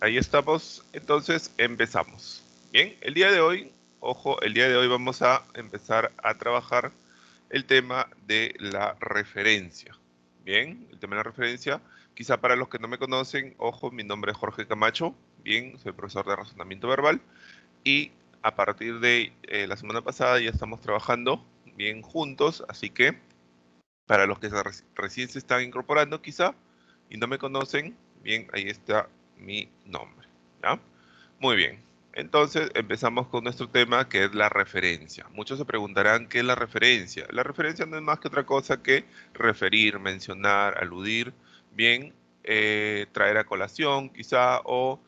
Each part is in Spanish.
Ahí estamos, entonces empezamos. Bien, el día de hoy, ojo, el día de hoy vamos a empezar a trabajar el tema de la referencia. Bien, el tema de la referencia, quizá para los que no me conocen, ojo, mi nombre es Jorge Camacho, bien, soy profesor de razonamiento verbal y a partir de la semana pasada ya estamos trabajando bien juntos, así que para los que recién se están incorporando quizá y no me conocen, bien, ahí está mi nombre, ¿ya? Muy bien. Entonces empezamos con nuestro tema que es la referencia. Muchos se preguntarán qué es la referencia. La referencia no es más que otra cosa que referir, mencionar, aludir, bien, traer a colación quizá o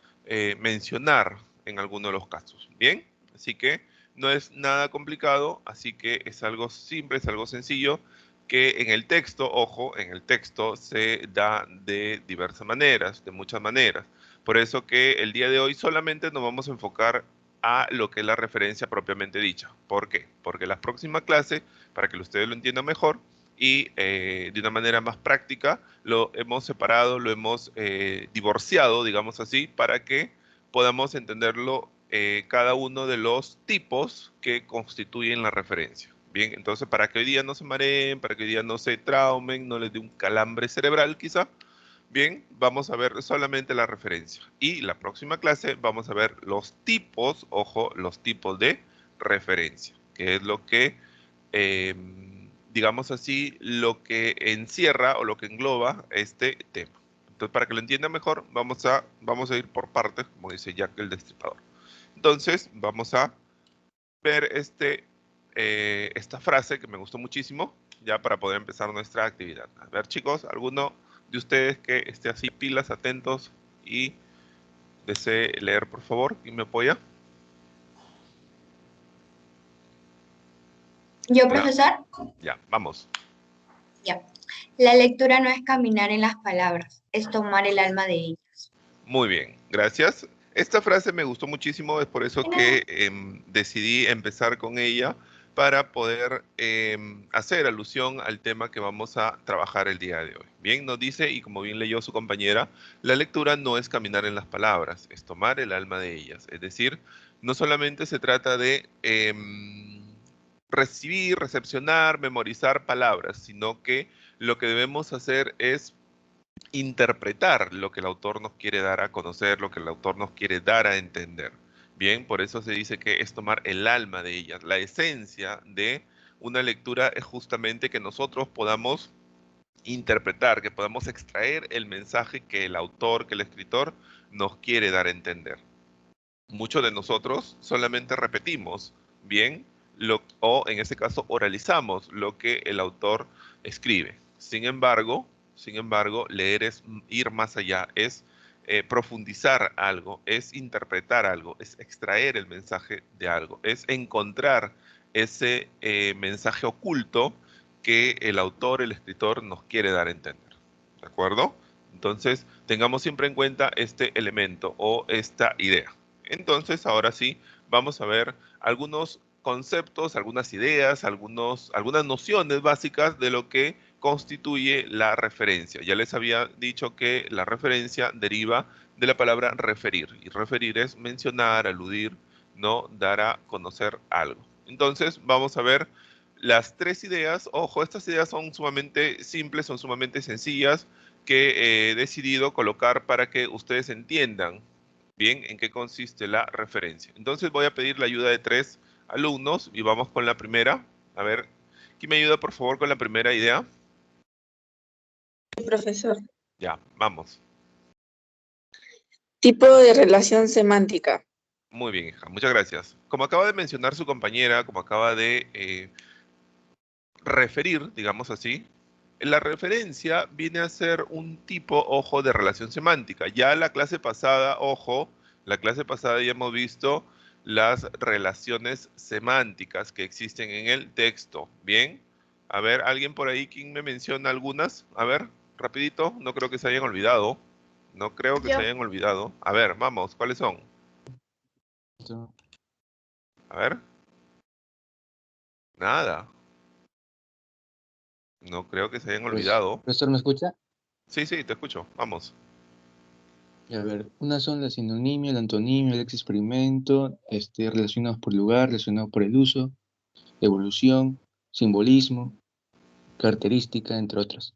mencionar en alguno de los casos. Bien, así que no es nada complicado, así que es algo simple, es algo sencillo que en el texto, ojo, en el texto se da de diversas maneras, de muchas maneras. Por eso que el día de hoy solamente nos vamos a enfocar a lo que es la referencia propiamente dicha. ¿Por qué? Porque la próxima clase, para que ustedes lo entiendan mejor y de una manera más práctica, lo hemos separado, lo hemos divorciado, digamos así, para que podamos entenderlo cada uno de los tipos que constituyen la referencia. Bien, entonces para que hoy día no se mareen, para que hoy día no se traumen, no les dé un calambre cerebral quizá, bien, vamos a ver solamente la referencia. Y la próxima clase vamos a ver los tipos, ojo, los tipos de referencia, que es lo que, eh, digamos así, lo que encierra o lo que engloba este tema. Entonces, para que lo entiendan mejor, vamos a ir por partes, como dice Jack el Destripador. Entonces, vamos a ver esta frase que me gustó muchísimo, ya para poder empezar nuestra actividad. A ver, chicos, ¿alguno de ustedes que esté así pilas, atentos y desee leer, por favor? ¿Quién me apoya? Yo, Hola, profesor, ya, vamos. ya. La lectura no es caminar en las palabras, es tomar el alma de ellas. Muy bien, gracias. Esta frase me gustó muchísimo, es por eso De nada. que decidí empezar con ella para poder hacer alusión al tema que vamos a trabajar el día de hoy. Bien, nos dice, y como bien leyó su compañera, la lectura no es caminar en las palabras, es tomar el alma de ellas. Es decir, no solamente se trata de recibir, recepcionar, memorizar palabras, sino que lo que debemos hacer es interpretar lo que el autor nos quiere dar a conocer, lo que el autor nos quiere dar a entender. Bien, por eso se dice que es tomar el alma de ellas. La esencia de una lectura es justamente que nosotros podamos interpretar, que podamos extraer el mensaje que el autor, que el escritor nos quiere dar a entender. Muchos de nosotros solamente repetimos bien o en este caso oralizamos lo que el autor escribe. Sin embargo, leer es ir más allá, es profundizar algo, es interpretar algo, es extraer el mensaje de algo, es encontrar ese mensaje oculto que el autor, el escritor nos quiere dar a entender. ¿De acuerdo? Entonces, tengamos siempre en cuenta este elemento o esta idea. Entonces, ahora sí, vamos a ver algunos conceptos, algunas ideas, algunas nociones básicas de lo que constituye la referencia. Ya les había dicho que la referencia deriva de la palabra referir, y referir es mencionar, aludir, no dar a conocer algo. Entonces, vamos a ver las tres ideas. Ojo, estas ideas son sumamente simples, son sumamente sencillas, que he decidido colocar para que ustedes entiendan bien en qué consiste la referencia. Entonces voy a pedir la ayuda de tres alumnos y vamos con la primera. A ver, ¿quién me ayuda por favor con la primera idea? Profesor. Ya, vamos. Tipo de relación semántica. Muy bien, hija. Muchas gracias. Como acaba de mencionar su compañera, como acaba de referir, digamos así, la referencia viene a ser un tipo, ojo, de relación semántica. Ya la clase pasada, ojo, la clase pasada ya hemos visto las relaciones semánticas que existen en el texto. Bien, a ver, ¿alguien por ahí quién me menciona algunas? A ver, rapidito, no creo que se hayan olvidado. No creo que se Yo, hayan olvidado. A ver, vamos, ¿cuáles son? A ver, nada. No creo que se hayan olvidado. Profesor, ¿me escucha? Sí, sí, te escucho. Vamos. Y a ver, unas son la sinonimia, el antonimia, el experimento, relacionados por lugar, relacionados por el uso, evolución, simbolismo, característica, entre otras.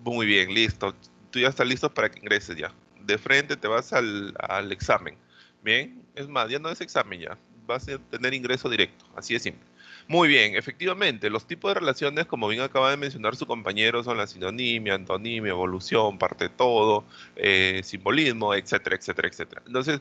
Muy bien, listo. Tú ya estás listo para que ingreses ya. De frente te vas al examen. Bien, es más, ya no es examen ya. Vas a tener ingreso directo, así de simple. Muy bien, efectivamente, los tipos de relaciones, como bien acaba de mencionar su compañero, son la sinonimia, antonimia, evolución, parte de todo, simbolismo, etcétera, etcétera, etcétera. Entonces,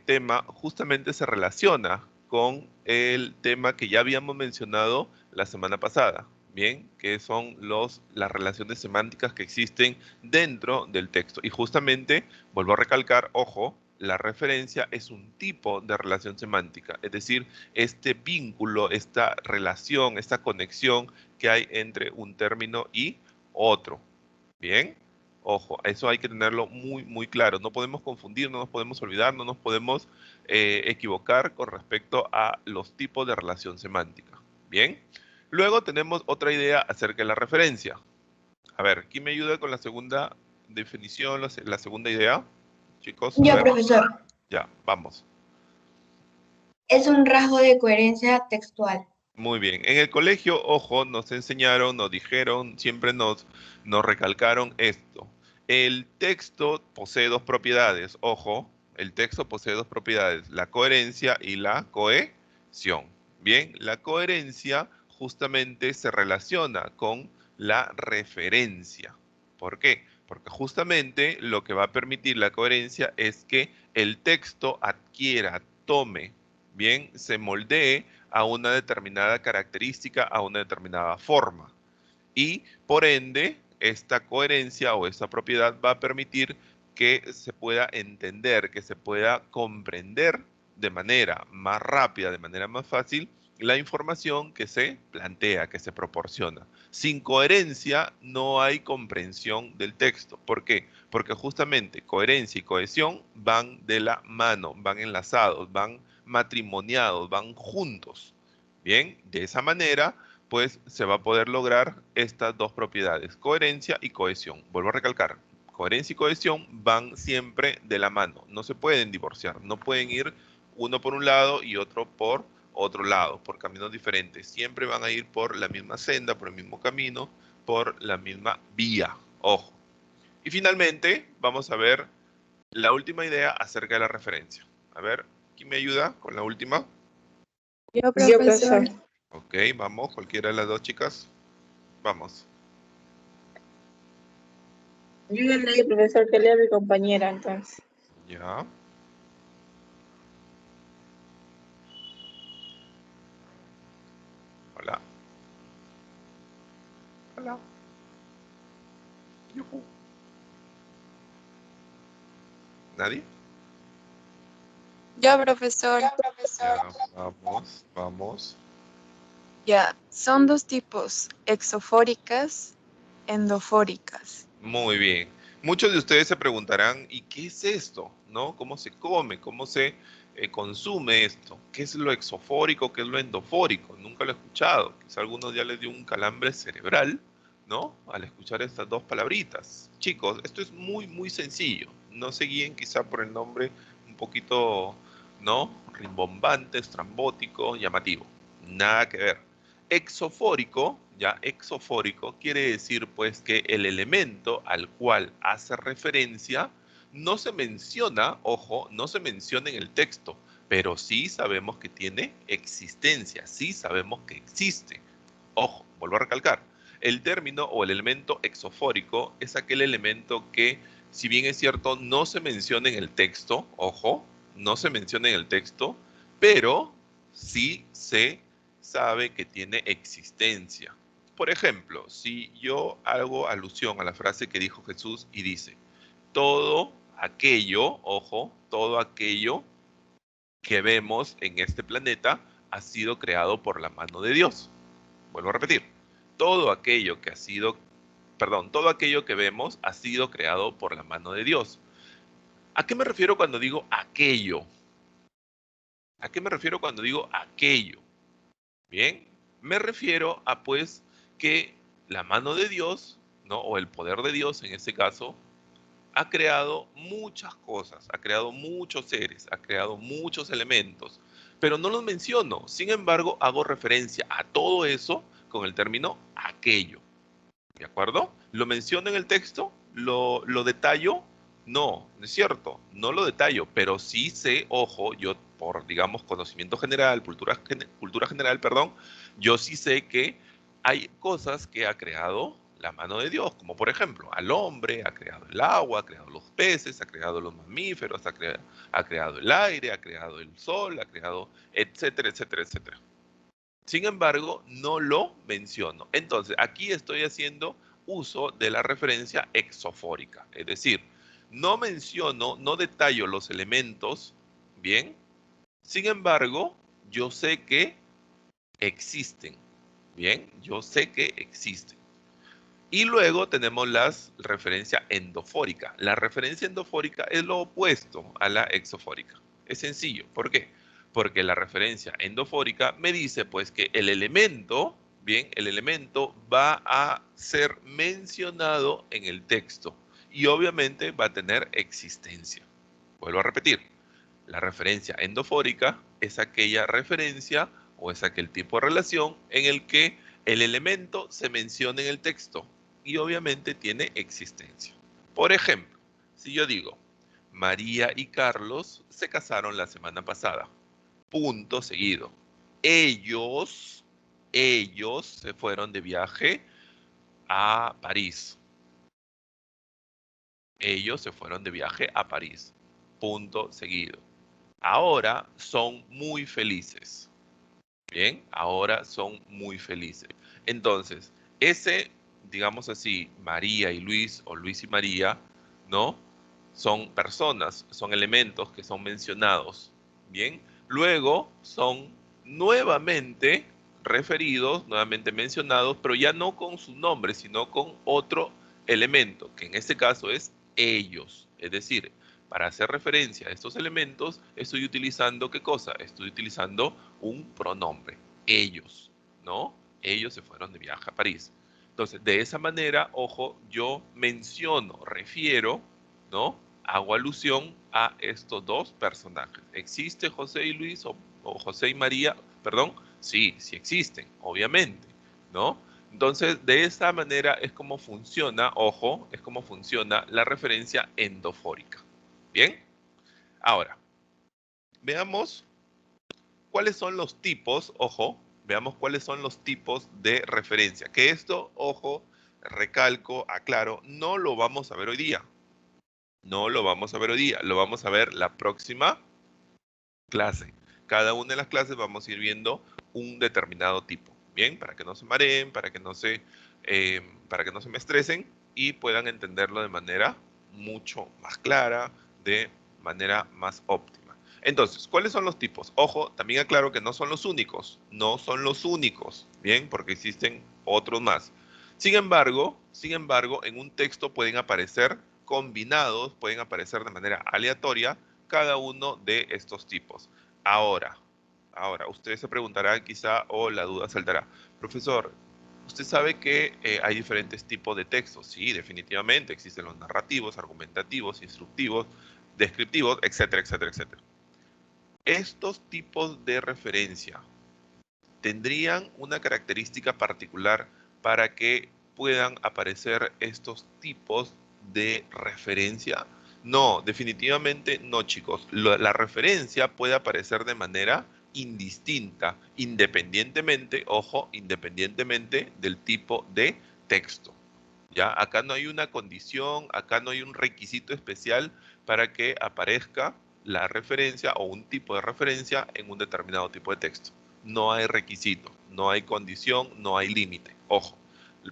tema justamente se relaciona con el tema que ya habíamos mencionado la semana pasada. Bien, que son las relaciones semánticas que existen dentro del texto. Y justamente, vuelvo a recalcar, ojo, la referencia es un tipo de relación semántica, es decir, este vínculo, esta relación, esta conexión que hay entre un término y otro. Bien, ojo, eso hay que tenerlo muy, muy claro. No podemos confundir, no nos podemos olvidar, no nos podemos equivocar con respecto a los tipos de relación semántica. Bien. Luego tenemos otra idea acerca de la referencia. A ver, ¿quién me ayuda con la segunda definición, la segunda idea? Chicos, a Yo, ver. profesor, Ya, vamos. es un rasgo de coherencia textual. Muy bien. En el colegio, ojo, nos enseñaron, nos dijeron, siempre nos recalcaron esto. El texto posee dos propiedades. Ojo, el texto posee dos propiedades, la coherencia y la cohesión. Bien, la coherencia justamente se relaciona con la referencia. ¿Por qué? Porque justamente lo que va a permitir la coherencia es que el texto adquiera, tome, bien, se moldee a una determinada característica, a una determinada forma. Y por ende, esta coherencia o esta propiedad va a permitir que se pueda entender, que se pueda comprender de manera más rápida, de manera más fácil, la información que se plantea, que se proporciona. Sin coherencia no hay comprensión del texto. ¿Por qué? Porque justamente coherencia y cohesión van de la mano, van enlazados, van matrimoniados, van juntos. Bien, de esa manera pues se va a poder lograr estas dos propiedades, coherencia y cohesión. Vuelvo a recalcar, coherencia y cohesión van siempre de la mano, no se pueden divorciar, no pueden ir uno por un lado y otro por otro lado, por caminos diferentes. Siempre van a ir por la misma senda, por el mismo camino, por la misma vía. Ojo. Y finalmente, vamos a ver la última idea acerca de la referencia. A ver, ¿quién me ayuda con la última? Yo, Yo, profesor. profesor. Ok, vamos, cualquiera de las dos chicas. Vamos. Yo ya leí, profesor, que lea mi compañera, entonces. Ya. Hola. Hola. Yujú. ¿Nadie? Ya, profesor. Ya, vamos, vamos. Ya, son dos tipos, exofóricas, endofóricas. Muy bien. Muchos de ustedes se preguntarán, ¿y qué es esto? ¿No? ¿Cómo se come? ¿Cómo se consume esto? ¿Qué es lo exofórico? ¿Qué es lo endofórico? Nunca lo he escuchado. Quizá a algunos ya les dio un calambre cerebral, ¿no? Al escuchar estas dos palabritas. Chicos, esto es muy, muy sencillo. No se guíen quizá por el nombre un poquito, ¿no? Rimbombante, estrambótico, llamativo. Nada que ver. Exofórico, ya exofórico, quiere decir pues que el elemento al cual hace referencia no se menciona, ojo, no se menciona en el texto, pero sí sabemos que tiene existencia, sí sabemos que existe. Ojo, vuelvo a recalcar, el término o el elemento exofórico es aquel elemento que, si bien es cierto, no se menciona en el texto, ojo, no se menciona en el texto, pero sí se sabe que tiene existencia. Por ejemplo, si yo hago alusión a la frase que dijo Jesús y dice, todo aquello, ojo, todo aquello que vemos en este planeta ha sido creado por la mano de Dios. Vuelvo a repetir, todo aquello que ha sido, perdón, todo aquello que vemos ha sido creado por la mano de Dios. ¿A qué me refiero cuando digo aquello? ¿A qué me refiero cuando digo aquello? Bien, me refiero a pues que la mano de Dios, ¿no? O el poder de Dios en este caso, ha creado muchas cosas, ha creado muchos seres, ha creado muchos elementos, pero no los menciono. Sin embargo, hago referencia a todo eso con el término aquello. ¿De acuerdo? ¿Lo menciono en el texto? ¿Lo detallo? No, no es cierto. No lo detallo, pero sí sé, ojo, yo por, digamos, conocimiento general, cultura general, perdón, yo sí sé que hay cosas que ha creado la mano de Dios, como por ejemplo, al hombre, ha creado el agua, ha creado los peces, ha creado los mamíferos, ha creado el aire, ha creado el sol, ha creado, etcétera, etcétera, etcétera. Sin embargo, no lo menciono. Entonces, aquí estoy haciendo uso de la referencia exofórica. Es decir, no menciono, no detallo los elementos, ¿bien? Sin embargo, yo sé que existen, ¿bien? Yo sé que existen. Y luego tenemos la referencia endofórica. La referencia endofórica es lo opuesto a la exofórica. Es sencillo. ¿Por qué? Porque la referencia endofórica me dice pues que el elemento, bien, el elemento va a ser mencionado en el texto y obviamente va a tener existencia. Vuelvo a repetir. La referencia endofórica es aquella referencia o es aquel tipo de relación en el que el elemento se menciona en el texto y obviamente tiene existencia. Por ejemplo, si yo digo, María y Carlos se casaron la semana pasada. Punto seguido. Ellos se fueron de viaje a París. Ellos se fueron de viaje a París. Punto seguido. Ahora son muy felices. Bien, ahora son muy felices. Entonces, ese, digamos así, María y Luis o Luis y María, ¿no? Son personas, son elementos que son mencionados. Bien, luego son nuevamente referidos, nuevamente mencionados, pero ya no con su nombre, sino con otro elemento, que en este caso es ellos. Es decir, para hacer referencia a estos elementos, estoy utilizando, ¿qué cosa? Estoy utilizando un pronombre, ellos, ¿no? Ellos se fueron de viaje a París. Entonces, de esa manera, ojo, yo menciono, refiero, ¿no? Hago alusión a estos dos personajes. ¿Existe José y Luis o José y María? Perdón, sí, sí existen, obviamente, ¿no? Entonces, de esta manera es como funciona, ojo, es como funciona la referencia endofórica. Bien, ahora, veamos cuáles son los tipos, ojo, veamos cuáles son los tipos de referencia. Que esto, ojo, recalco, aclaro, no lo vamos a ver hoy día. No lo vamos a ver hoy día, lo vamos a ver la próxima clase. Cada una de las clases vamos a ir viendo un determinado tipo. Bien, para que no se mareen, para que no se me estresen y puedan entenderlo de manera mucho más clara, de manera más óptima. Entonces, ¿cuáles son los tipos? Ojo, también aclaro que no son los únicos, no son los únicos, bien, porque existen otros más. Sin embargo, en un texto pueden aparecer combinados, pueden aparecer de manera aleatoria cada uno de estos tipos. Ahora, ustedes se preguntarán quizá o la duda saltará. Profesor, usted sabe que hay diferentes tipos de textos. Sí, definitivamente existen los narrativos, argumentativos, instructivos, descriptivos, etcétera, etcétera, etcétera. Estos tipos de referencia tendrían una característica particular para que puedan aparecer estos tipos de referencia. No, definitivamente no, chicos. La referencia puede aparecer de manera indistinta, independientemente, ojo, independientemente del tipo de texto. ¿Ya? Acá no hay una condición, acá no hay un requisito especial para que aparezca la referencia o un tipo de referencia en un determinado tipo de texto. No hay requisito, no hay condición, no hay límite. Ojo,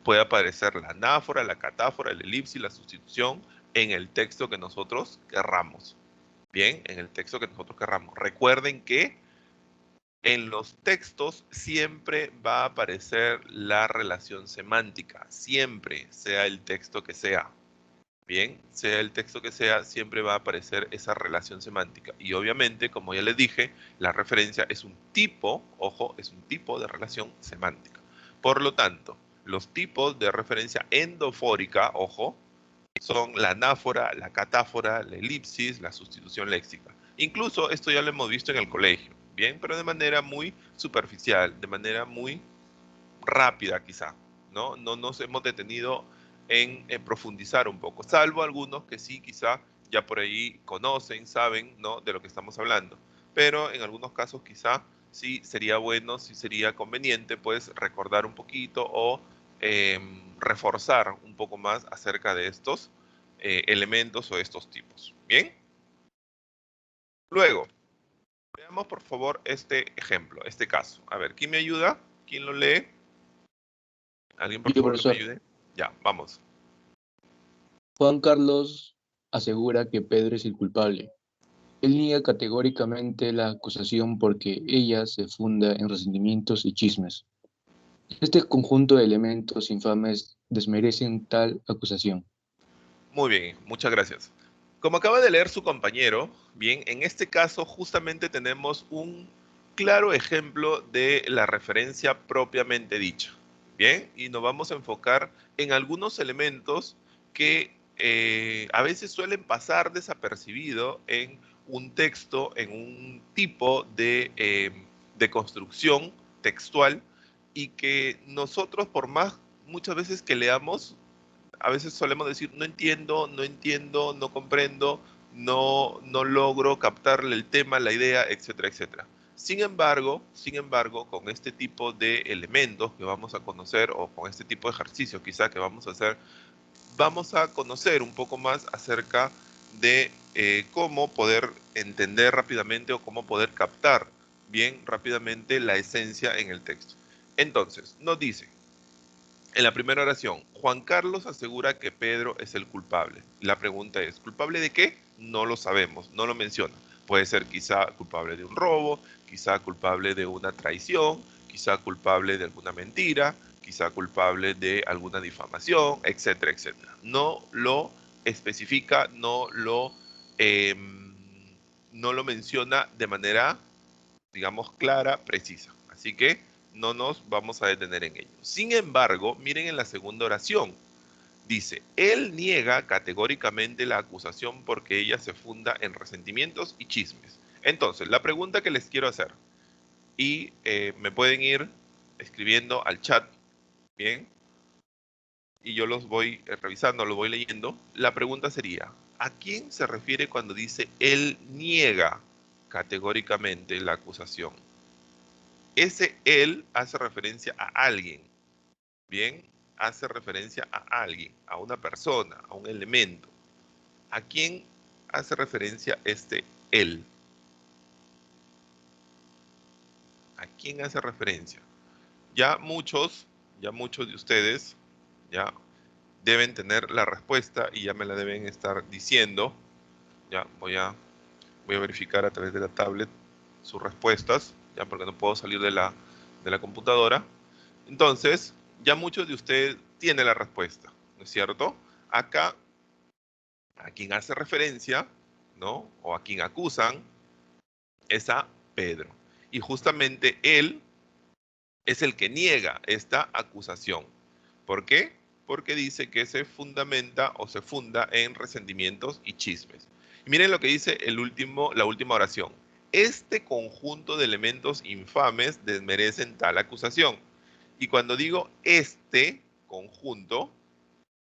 puede aparecer la anáfora, la catáfora, el elipsis, la sustitución en el texto que nosotros querramos. Bien, en el texto que nosotros querramos. Recuerden que en los textos siempre va a aparecer la relación semántica, siempre, sea el texto que sea. Bien, sea el texto que sea, siempre va a aparecer esa relación semántica. Y obviamente, como ya les dije, la referencia es un tipo, ojo, es un tipo de relación semántica. Por lo tanto, los tipos de referencia endofórica, ojo, Son la anáfora, la catáfora, la elipsis, la sustitución léxica. Incluso esto ya lo hemos visto en el colegio, ¿bien? Pero de manera muy superficial, de manera muy rápida quizá, ¿no? No nos hemos detenido en profundizar un poco, salvo algunos que sí quizá ya por ahí conocen, saben, ¿no? De lo que estamos hablando. Pero en algunos casos quizá sí sería bueno, sí sería conveniente, pues, recordar un poquito o reforzar un poco más acerca de estos elementos o estos tipos. ¿Bien? Luego, veamos por favor este ejemplo, este caso. A ver, ¿quién me ayuda? ¿Quién lo lee? ¿Alguien por Yo, favor que me profesor. ayude? Ya, vamos. Juan Carlos asegura que Pedro es el culpable. Él niega categóricamente la acusación porque ella se funda en resentimientos y chismes. Este conjunto de elementos infames desmerecen tal acusación. Muy bien, muchas gracias. Como acaba de leer su compañero, bien, en este caso justamente tenemos un claro ejemplo de la referencia propiamente dicha. Bien, y nos vamos a enfocar en algunos elementos que a veces suelen pasar desapercibido en un texto, en un tipo de construcción textual y que nosotros por más muchas veces que leamos a veces solemos decir, no entiendo, no entiendo, no comprendo, no logro captarle el tema, la idea, etcétera, etcétera. Sin embargo, con este tipo de elementos que vamos a conocer o con este tipo de ejercicios quizá que vamos a hacer, vamos a conocer un poco más acerca de cómo poder entender rápidamente o cómo poder captar bien rápidamente la esencia en el texto. Entonces, nos dice, en la primera oración, Juan Carlos asegura que Pedro es el culpable. La pregunta es, ¿culpable de qué? No lo sabemos, no lo menciona. Puede ser quizá culpable de un robo, quizá culpable de una traición, quizá culpable de alguna mentira, quizá culpable de alguna difamación, etcétera, etcétera. No lo especifica, eh, no lo menciona de manera, digamos, clara, precisa. Así que no nos vamos a detener en ello. Sin embargo, miren en la segunda oración. Dice, él niega categóricamente la acusación porque ella se funda en resentimientos y chismes. Entonces, la pregunta que les quiero hacer, y me pueden ir escribiendo al chat, ¿bien? Y yo los voy revisando, los voy leyendo. La pregunta sería, ¿a quién se refiere cuando dice él niega categóricamente la acusación? Ese él hace referencia a alguien, ¿bien? Hace referencia a alguien, a una persona, a un elemento. ¿A quién hace referencia este él? ¿A quién hace referencia? Ya muchos, ya muchos de ustedes, ya deben tener la respuesta y ya me la deben estar diciendo. Ya voy a verificar a través de la tablet sus respuestas, ya porque no puedo salir de la computadora. Entonces, ya muchos de ustedes tienen la respuesta, ¿no es cierto? Acá, a quien hace referencia, ¿no? O a quien acusan, es a Pedro. Y justamente él es el que niega esta acusación. ¿Por qué? Porque dice que se fundamenta o se funda en resentimientos y chismes. Y miren lo que dice la última oración. Este conjunto de elementos infames desmerecen tal acusación. Y cuando digo este conjunto,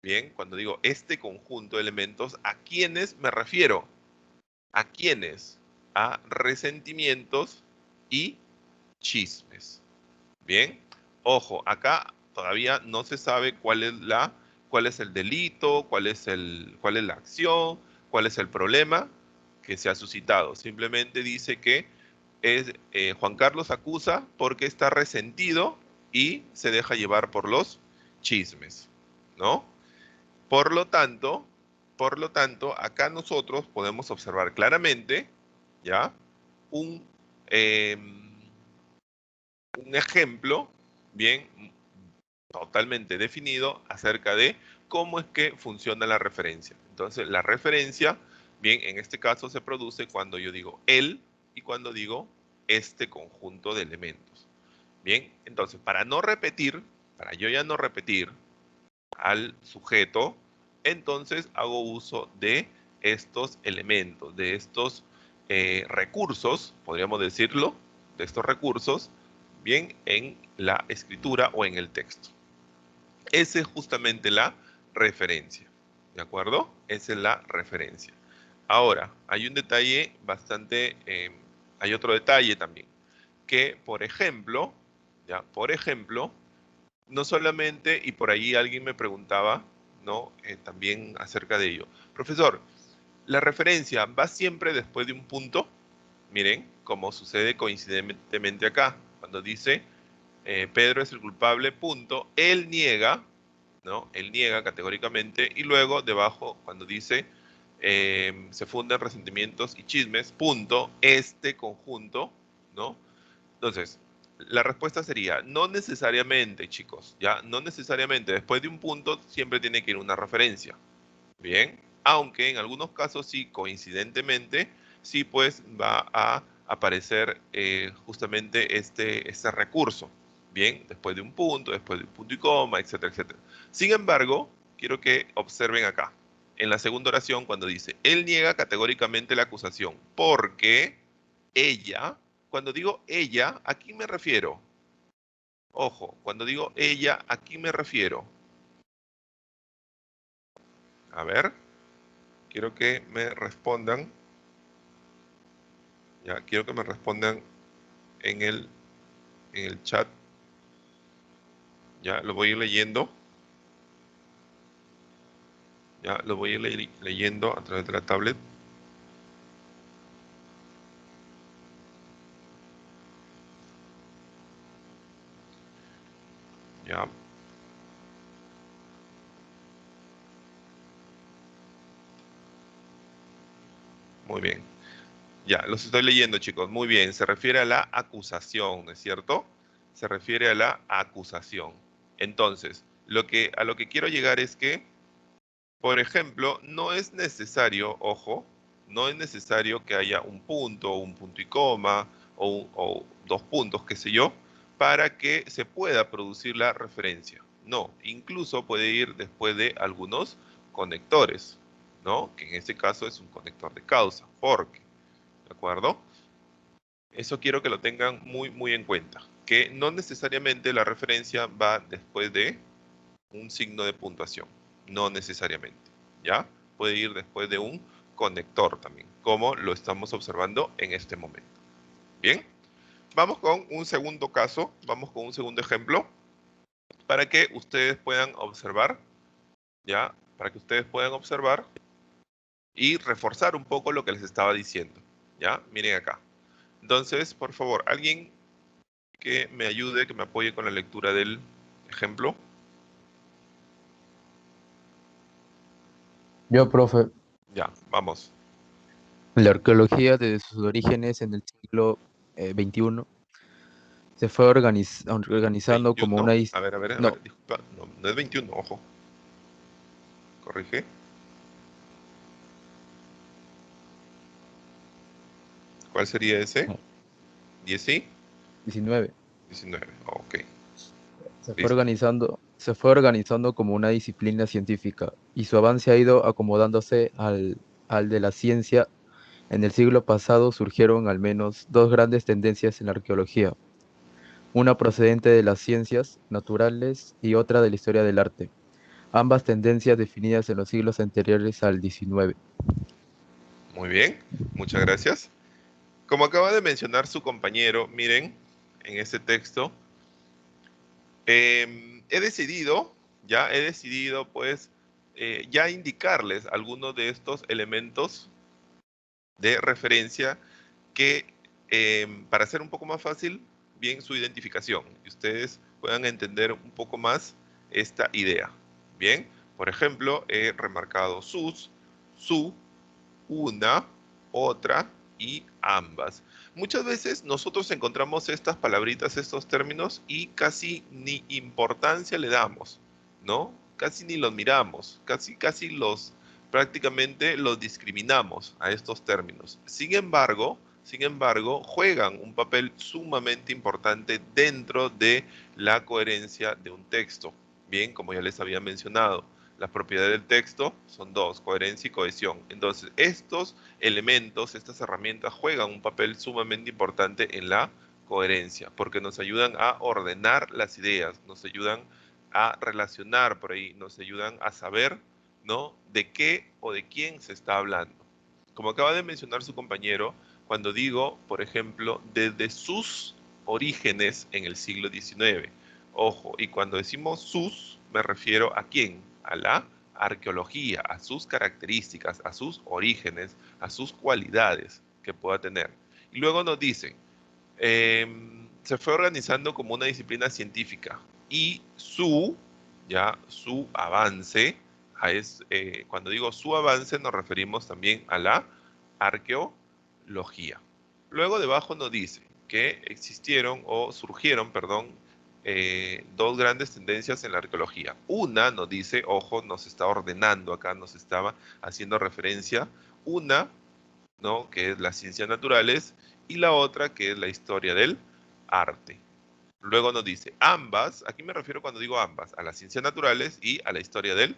bien, cuando digo este conjunto de elementos, ¿a quiénes me refiero? ¿A quiénes? A resentimientos y chismes. Bien, ojo, acá todavía no se sabe cuál es el delito, cuál es la acción, cuál es el problema que se ha suscitado. Simplemente dice que Juan Carlos acusa porque está resentido y se deja llevar por los chismes, ¿no? Por lo tanto, acá nosotros podemos observar claramente, ¿ya? Un, em, un ejemplo bien totalmente definido acerca de cómo es que funciona la referencia. Entonces, la referencia, bien, en este caso se produce cuando yo digo él y cuando digo este conjunto de elementos. Bien, entonces, para yo ya no repetir al sujeto, entonces hago uso de estos elementos, de estos recursos, podríamos decirlo, de estos recursos, bien, en la escritura o en el texto. Esa es justamente la referencia, ¿de acuerdo? Esa es la referencia. Ahora, hay un detalle bastante, hay otro detalle también, que por ejemplo, ya, por ejemplo, no solamente, y por ahí alguien me preguntaba, ¿no? También acerca de ello. Profesor, ¿la referencia va siempre después de un punto? Miren, como sucede coincidentemente acá, cuando dice Pedro es el culpable, punto, él niega, ¿no? Él niega categóricamente, y luego debajo, cuando dice se funden resentimientos y chismes, punto, este conjunto, ¿no? Entonces, la respuesta sería, no necesariamente, chicos, ¿ya? No necesariamente, después de un punto siempre tiene que ir una referencia, ¿bien? Aunque en algunos casos sí, coincidentemente, sí pues va a aparecer justamente este recurso, ¿bien? Después de un punto y coma, etcétera, etcétera. Sin embargo, quiero que observen acá, en la segunda oración, cuando dice, él niega categóricamente la acusación, porque ella, cuando digo ella, ¿a quién me refiero? Ojo, cuando digo ella, ¿a quién me refiero? A ver, quiero que me respondan. Ya, quiero que me respondan en el chat. Ya, lo voy a ir leyendo. Ya, lo voy a ir leyendo a través de la tablet. Ya. Muy bien. Ya, los estoy leyendo, chicos. Muy bien. Se refiere a la acusación, ¿no es cierto? Se refiere a la acusación. Entonces, a lo que quiero llegar es que, por ejemplo, no es necesario, ojo, no es necesario que haya un punto y coma, o dos puntos, qué sé yo, para que se pueda producir la referencia. No, incluso puede ir después de algunos conectores, ¿no? Que en este caso es un conector de causa, porque, ¿de acuerdo? Eso quiero que lo tengan muy, muy en cuenta, que no necesariamente la referencia va después de un signo de puntuación, no necesariamente, ¿ya? Puede ir después de un conector también, como lo estamos observando en este momento. Bien, vamos con un segundo caso, vamos con un segundo ejemplo, para que ustedes puedan observar, ¿ya? Para que ustedes puedan observar y reforzar un poco lo que les estaba diciendo, ¿ya? Miren acá. Entonces, por favor, alguien que me ayude, que me apoye con la lectura del ejemplo. Yo, profe, Ya, vamos. la arqueología desde sus orígenes en el siglo XXI se fue organizando como 21. una... A No, ver, disculpa. No, no es 21, ojo. Corrige. ¿Cuál sería ese? 10, sí. 19. 19. Ok. Listo. Se fue organizando como una disciplina científica y su avance ha ido acomodándose al de la ciencia. En el siglo pasado surgieron al menos dos grandes tendencias en la arqueología, una procedente de las ciencias naturales y otra de la historia del arte, ambas tendencias definidas en los siglos anteriores al XIX. Muy bien. Muchas gracias. Como acaba de mencionar su compañero, miren, en este texto, he decidido, pues, ya indicarles algunos de estos elementos de referencia que para hacer un poco más fácil, bien su identificación y ustedes puedan entender un poco más esta idea. Bien, por ejemplo, he remarcado sus, su, una, otra y ambas. Muchas veces nosotros encontramos estas palabritas, estos términos y casi ni importancia le damos, ¿no? Casi ni los miramos, casi prácticamente los discriminamos a estos términos. Sin embargo, juegan un papel sumamente importante dentro de la coherencia de un texto. Bien, como ya les había mencionado, Las propiedades del texto son dos, coherencia y cohesión. Entonces, estos elementos, estas herramientas juegan un papel sumamente importante en la coherencia, porque nos ayudan a ordenar las ideas, nos ayudan a relacionar por ahí, nos ayudan a saber, ¿no?, de qué o de quién se está hablando. Como acaba de mencionar su compañero, cuando digo, por ejemplo, desde sus orígenes en el siglo XIX. Ojo, y cuando decimos sus, me refiero a quién, a la arqueología, a sus características, a sus orígenes, a sus cualidades que pueda tener. Y luego nos dicen, se fue organizando como una disciplina científica y su avance, cuando digo su avance nos referimos también a la arqueología. Luego debajo nos dice que surgieron, dos grandes tendencias en la arqueología. Una nos dice, ojo, nos está ordenando acá, nos estaba haciendo referencia, una, ¿no?, que es las ciencias naturales, y la otra que es la historia del arte. Luego nos dice, ambas, aquí me refiero cuando digo ambas, a las ciencias naturales y a la historia del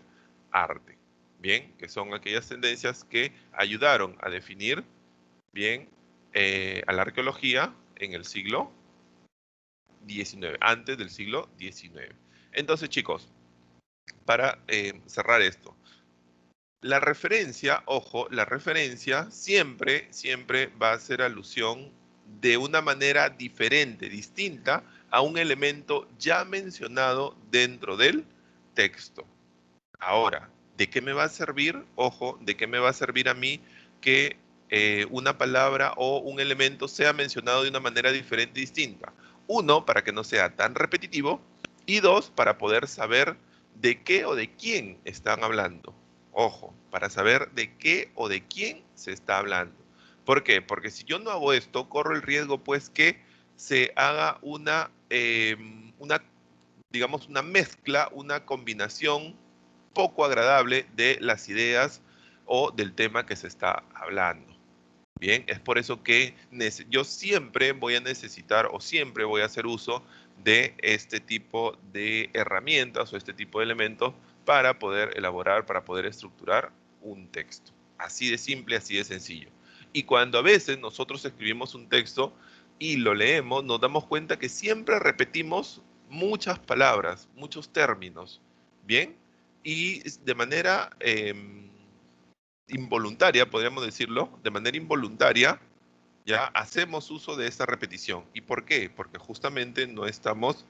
arte. Bien, que son aquellas tendencias que ayudaron a definir bien a la arqueología en el siglo XIX, antes del siglo XIX. Entonces, chicos, para cerrar esto, la referencia, ojo, la referencia siempre va a hacer alusión de una manera diferente, distinta a un elemento ya mencionado dentro del texto. Ahora, ¿de qué me va a servir? Ojo, ¿de qué me va a servir a mí que una palabra o un elemento sea mencionado de una manera diferente y distinta? Uno, para que no sea tan repetitivo, y dos, para poder saber de qué o de quién están hablando. Ojo, para saber de qué o de quién se está hablando. ¿Por qué? Porque si yo no hago esto, corro el riesgo pues que se haga digamos, una mezcla, una combinación poco agradable de las ideas o del tema que se está hablando. Bien, es por eso que yo siempre voy a necesitar o siempre voy a hacer uso de este tipo de herramientas o este tipo de elementos para poder elaborar, para poder estructurar un texto. Así de simple, así de sencillo. Y cuando a veces nosotros escribimos un texto y lo leemos, nos damos cuenta que siempre repetimos muchas palabras, muchos términos. Bien, y de manera involuntaria, podríamos decirlo, de manera involuntaria, ya hacemos uso de esta repetición. ¿Y por qué? Porque justamente no estamos,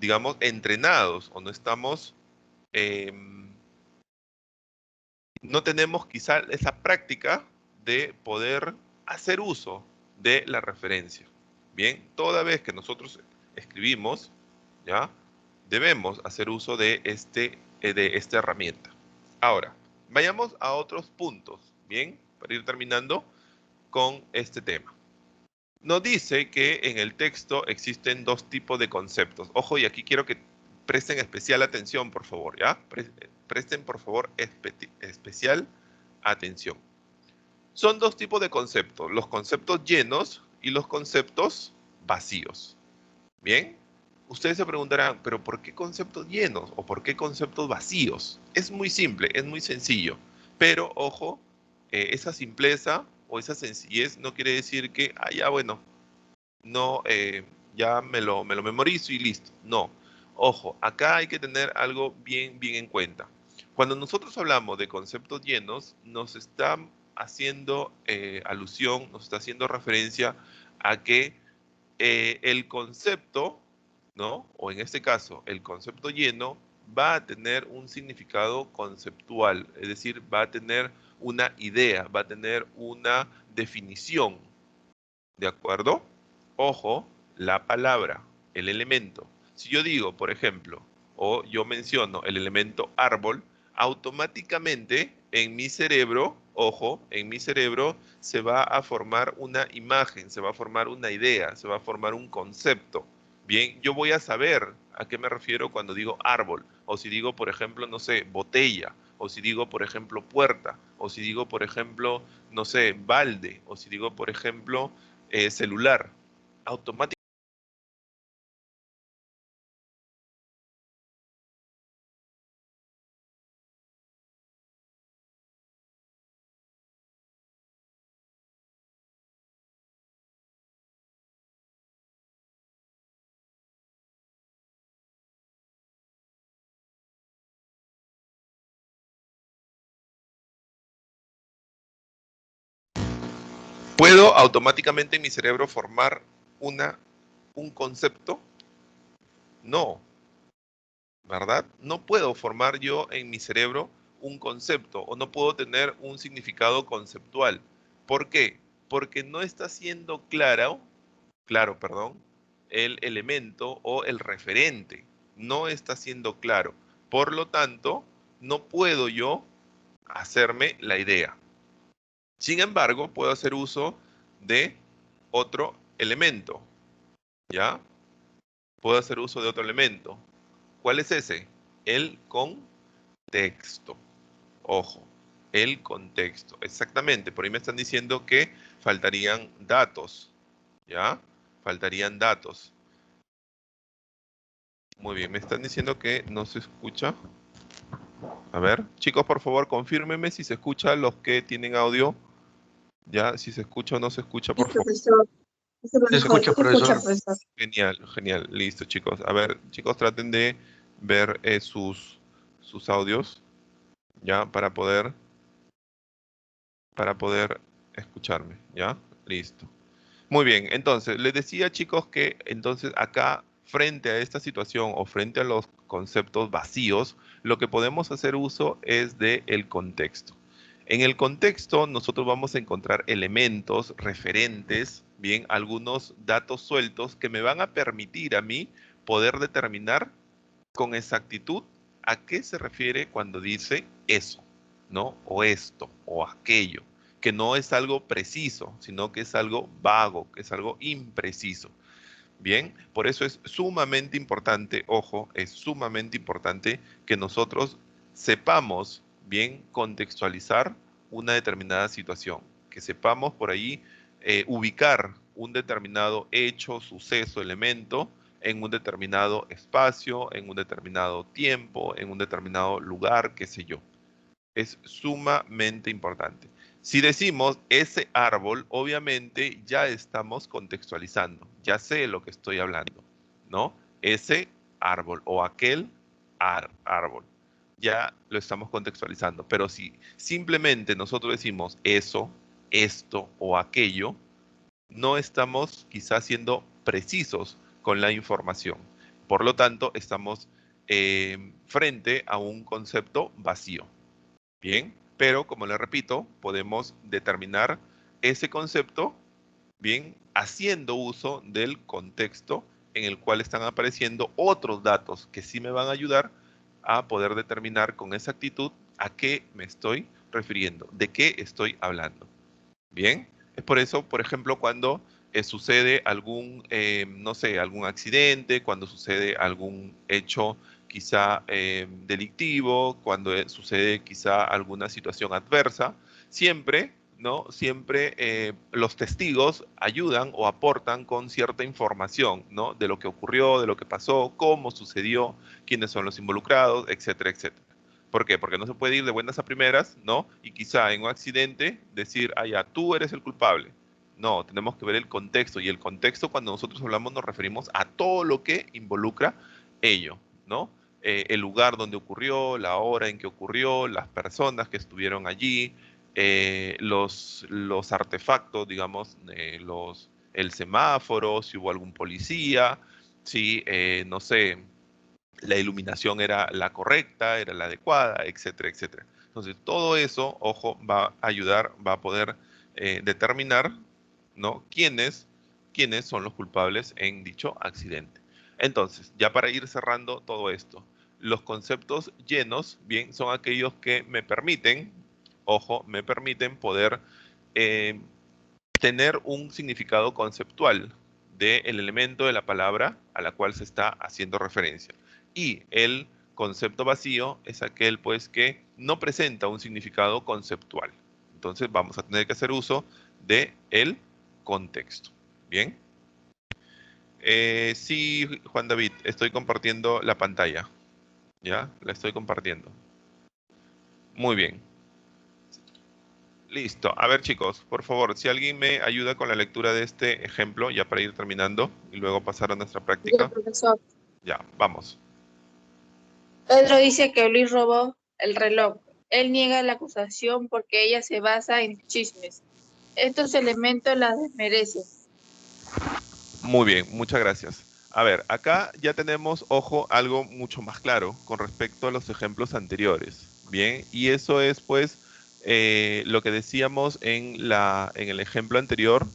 digamos, entrenados o no estamos, no tenemos quizá esa práctica de poder hacer uso de la referencia. Bien, toda vez que nosotros escribimos, ya, debemos hacer uso de esta herramienta. Ahora, vayamos a otros puntos, bien, para ir terminando con este tema. Nos dice que en el texto existen dos tipos de conceptos. Ojo, y aquí quiero que presten especial atención, por favor, ¿ya? Presten, por favor, especial atención. Son dos tipos de conceptos, los conceptos llenos y los conceptos vacíos. Bien, ustedes se preguntarán, ¿pero por qué conceptos llenos o por qué conceptos vacíos? Es muy simple, es muy sencillo, pero ojo, esa simpleza o esa sencillez no quiere decir que, ya bueno, no, ya me lo memorizo y listo. No, ojo, acá hay que tener algo bien en cuenta. Cuando nosotros hablamos de conceptos llenos, nos está haciendo alusión, nos está haciendo referencia a que el concepto, ¿no?, o en este caso, el concepto lleno, va a tener un significado conceptual, es decir, va a tener una idea, va a tener una definición, ¿de acuerdo? Ojo, la palabra, el elemento. Si yo digo, por ejemplo, o yo menciono el elemento árbol, automáticamente en mi cerebro, ojo, en mi cerebro se va a formar una imagen, se va a formar una idea, se va a formar un concepto. Bien, yo voy a saber a qué me refiero cuando digo árbol, o si digo, por ejemplo, no sé, botella, o si digo, por ejemplo, puerta, o si digo, por ejemplo, no sé, balde, o si digo, por ejemplo, celular. Automáticamente ¿Puedo automáticamente en mi cerebro formar un concepto? No, ¿verdad? No puedo formar yo en mi cerebro un concepto o no puedo tener un significado conceptual. ¿Por qué? Porque no está siendo claro, perdón, el elemento o el referente. No está siendo claro. Por lo tanto, no puedo yo hacerme la idea. Sin embargo, puedo hacer uso de otro elemento, ¿ya? Puedo hacer uso de otro elemento. ¿Cuál es ese? El contexto. Ojo, el contexto. Exactamente, por ahí me están diciendo que faltarían datos, ¿ya? Faltarían datos. Muy bien, me están diciendo que no se escucha. A ver, chicos, por favor, confírmenme si se escucha los que tienen audio. Ya, si se escucha o no se escucha, por favor. Profesor. Se escucha, profesor. Genial, genial. Listo, chicos. A ver, chicos, traten de ver sus audios, ya, para poder escucharme, ¿ya? Listo. Muy bien, entonces, les decía, chicos, que entonces acá, frente a esta situación o frente a los conceptos vacíos, lo que podemos hacer uso es del contexto. En el contexto, nosotros vamos a encontrar elementos, referentes, bien, algunos datos sueltos que me van a permitir a mí poder determinar con exactitud a qué se refiere cuando dice eso, ¿no? O esto, o aquello, que no es algo preciso, sino que es algo vago, que es algo impreciso. Bien, por eso es sumamente importante, ojo, es sumamente importante que nosotros sepamos bien contextualizar una determinada situación, que sepamos por ahí ubicar un determinado hecho, suceso, elemento en un determinado espacio, en un determinado tiempo, en un determinado lugar, qué sé yo. Es sumamente importante. Si decimos ese árbol, obviamente ya estamos contextualizando, ya sé lo que estoy hablando, ¿no? Ese árbol o aquel árbol, ya lo estamos contextualizando. Pero si simplemente nosotros decimos eso, esto o aquello, no estamos quizás siendo precisos con la información. Por lo tanto, estamos frente a un concepto vacío. Bien, pero como le repito, podemos determinar ese concepto, bien, haciendo uso del contexto en el cual están apareciendo otros datos que sí me van a ayudar a poder determinar con exactitud a qué me estoy refiriendo, de qué estoy hablando. Bien, es por eso, por ejemplo, cuando sucede algún, no sé, algún accidente, cuando sucede algún hecho quizá delictivo, cuando sucede quizá alguna situación adversa, siempre, ¿no? Siempre los testigos ayudan o aportan con cierta información, ¿no? De lo que ocurrió, de lo que pasó, cómo sucedió, quiénes son los involucrados, etcétera, etcétera. ¿Por qué? Porque no se puede ir de buenas a primeras, ¿no? Y quizá en un accidente decir, ah, ya, tú eres el culpable. No, tenemos que ver el contexto. Y el contexto, cuando nosotros hablamos, nos referimos a todo lo que involucra ello, ¿no? El lugar donde ocurrió, la hora en que ocurrió, las personas que estuvieron allí, los artefactos, digamos, el semáforo, si hubo algún policía, si, no sé, la iluminación era la correcta, era la adecuada, etcétera, etcétera. Entonces, todo eso, ojo, va a ayudar, va a poder determinar, ¿no? quiénes son los culpables en dicho accidente. Entonces, ya para ir cerrando todo esto, los conceptos llenos, bien, son aquellos que me permiten, ojo, me permiten poder eh, tener un significado conceptual del elemento de la palabra a la cual se está haciendo referencia. Y el concepto vacío es aquel pues que no presenta un significado conceptual. Entonces vamos a tener que hacer uso de el contexto. ¿Bien? Sí, Juan David, estoy compartiendo la pantalla. ¿Ya? La estoy compartiendo. Muy bien. Listo. A ver, chicos, por favor, si alguien me ayuda con la lectura de este ejemplo, ya para ir terminando y luego pasar a nuestra práctica. Profesor. Ya, vamos. Pedro dice que Luis robó el reloj. Él niega la acusación porque ella se basa en chismes. Estos elementos la desmerecen. Muy bien, muchas gracias. A ver, acá ya tenemos, ojo, algo mucho más claro con respecto a los ejemplos anteriores. Bien, y eso es pues lo que decíamos en el ejemplo anterior,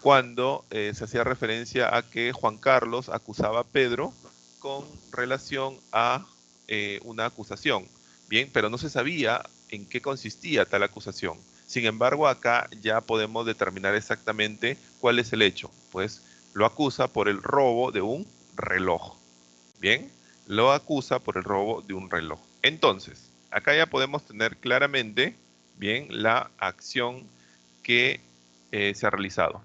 cuando se hacía referencia a que Juan Carlos acusaba a Pedro con relación a una acusación. Bien, pero no se sabía en qué consistía tal acusación. Sin embargo, acá ya podemos determinar exactamente cuál es el hecho. Pues lo acusa por el robo de un reloj. Bien, lo acusa por el robo de un reloj. Entonces, acá ya podemos tener claramente, bien, la acción que se ha realizado.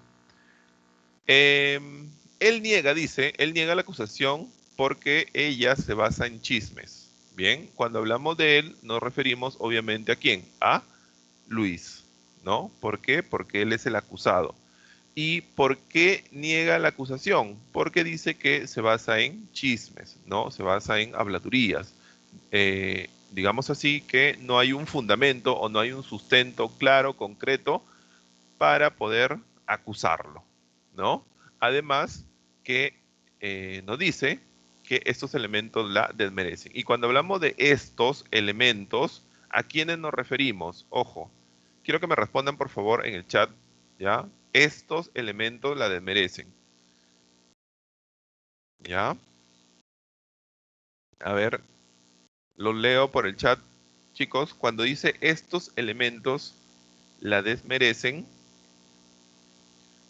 Él niega, dice, él niega la acusación porque ella se basa en chismes. Bien, cuando hablamos de él, nos referimos obviamente a quién, a Luis, ¿no? ¿Por qué? Porque él es el acusado. ¿Y por qué niega la acusación? Porque dice que se basa en chismes, ¿no? Se basa en habladurías. Digamos así que no hay un fundamento o no hay un sustento claro, concreto, para poder acusarlo, ¿no? Además que nos dice que estos elementos la desmerecen. Y cuando hablamos de estos elementos, ¿a quiénes nos referimos? Ojo, quiero que me respondan por favor en el chat, ¿ya? Estos elementos la desmerecen, ¿ya? A ver, los leo por el chat. Chicos, cuando dice estos elementos la desmerecen,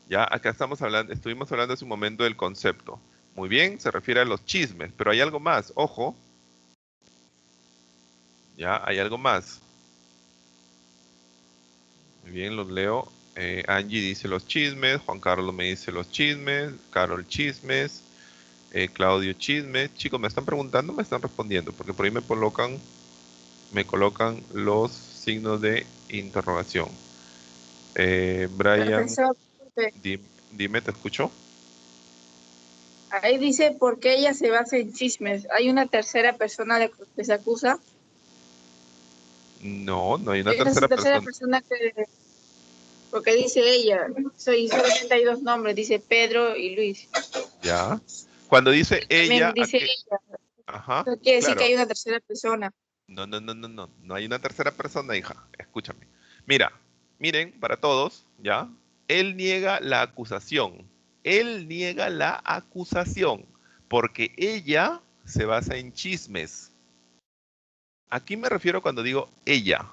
ya acá estuvimos hablando hace un momento del concepto. Muy bien, se refiere a los chismes, pero hay algo más, ojo. Ya, hay algo más. Muy bien, los leo. Angie dice los chismes, Juan Carlos me dice los chismes, Carol chismes, Claudio chismes. Chicos, ¿me están preguntando o me están respondiendo? Porque por ahí me colocan los signos de interrogación. Brian, Profesor, dime, ¿te escucho? ahí dice por qué ella se basa en chismes. ¿Hay una tercera persona que se acusa? No, no hay una Hay una tercera tercera persona. persona que... Porque dice ella. Solamente hay dos nombres. Dice Pedro y Luis. Ya. Cuando dice También ella, ¿a dice qué? ella. Ajá, Eso quiere decir que claro. hay una tercera persona. No, no, no, no, no. No hay una tercera persona, hija. Escúchame. Mira, miren, para todos, ¿ya? Él niega la acusación. Él niega la acusación. Porque ella se basa en chismes. Aquí me refiero cuando digo ella.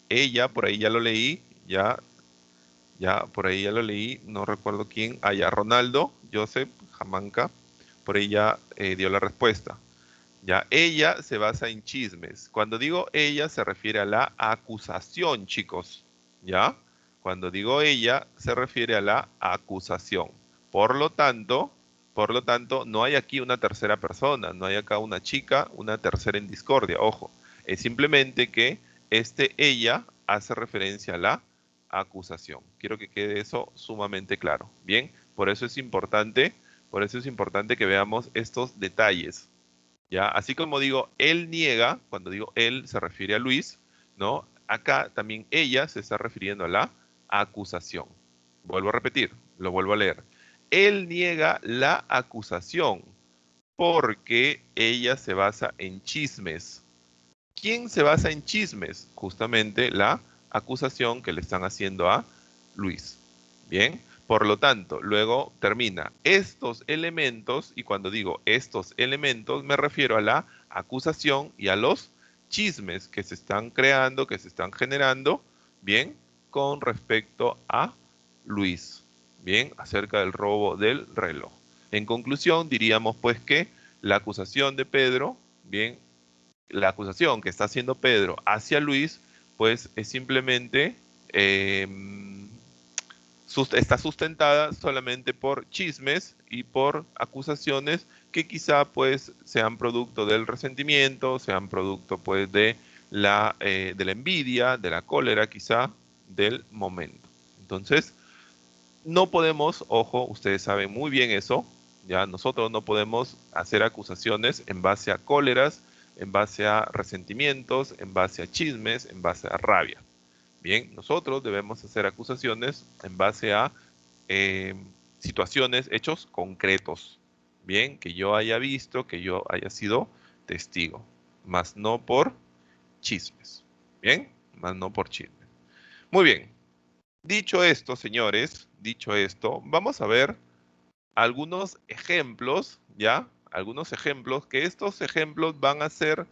Ella, por ahí ya lo leí, ya, por ahí ya lo leí, no recuerdo quién. Ah, ya, Ronaldo, Joseph, Jamanca, por ahí ya dio la respuesta. Ya, ella se basa en chismes. Cuando digo ella, se refiere a la acusación, chicos. ¿Ya? Cuando digo ella, se refiere a la acusación. Por lo tanto, no hay aquí una tercera persona, no hay acá una chica, una tercera en discordia. Ojo, es simplemente que ella hace referencia a la acusación. Quiero que quede eso sumamente claro. Bien, por eso es importante que veamos estos detalles. ¿Ya? Así como digo, él niega, cuando digo él se refiere a Luis, ¿no? Acá también ella se está refiriendo a la acusación. Vuelvo a repetir, lo vuelvo a leer. Él niega la acusación porque ella se basa en chismes. ¿Quién se basa en chismes? Justamente la acusación que le están haciendo a Luis. Bien, por lo tanto, luego termina estos elementos, y cuando digo estos elementos me refiero a la acusación y a los chismes que se están creando, que se están generando, bien, con respecto a Luis, bien, acerca del robo del reloj. En conclusión, diríamos pues que la acusación de Pedro, bien, la acusación que está haciendo Pedro hacia Luis, pues es simplemente está sustentada solamente por chismes y por acusaciones que quizá pues sean producto del resentimiento, sean producto pues de la envidia, de la cólera quizá del momento. Entonces, no podemos, ojo, ustedes saben muy bien eso, ya nosotros no podemos hacer acusaciones en base a cóleras, en base a resentimientos, en base a chismes, en base a rabia. Bien, nosotros debemos hacer acusaciones en base a situaciones, hechos concretos. Bien, que yo haya visto, que yo haya sido testigo, más no por chismes. Bien, más no por chismes. Muy bien. Dicho esto, señores, dicho esto, vamos a ver algunos ejemplos, ¿ya? Algunos ejemplos, que estos ejemplos van a ser,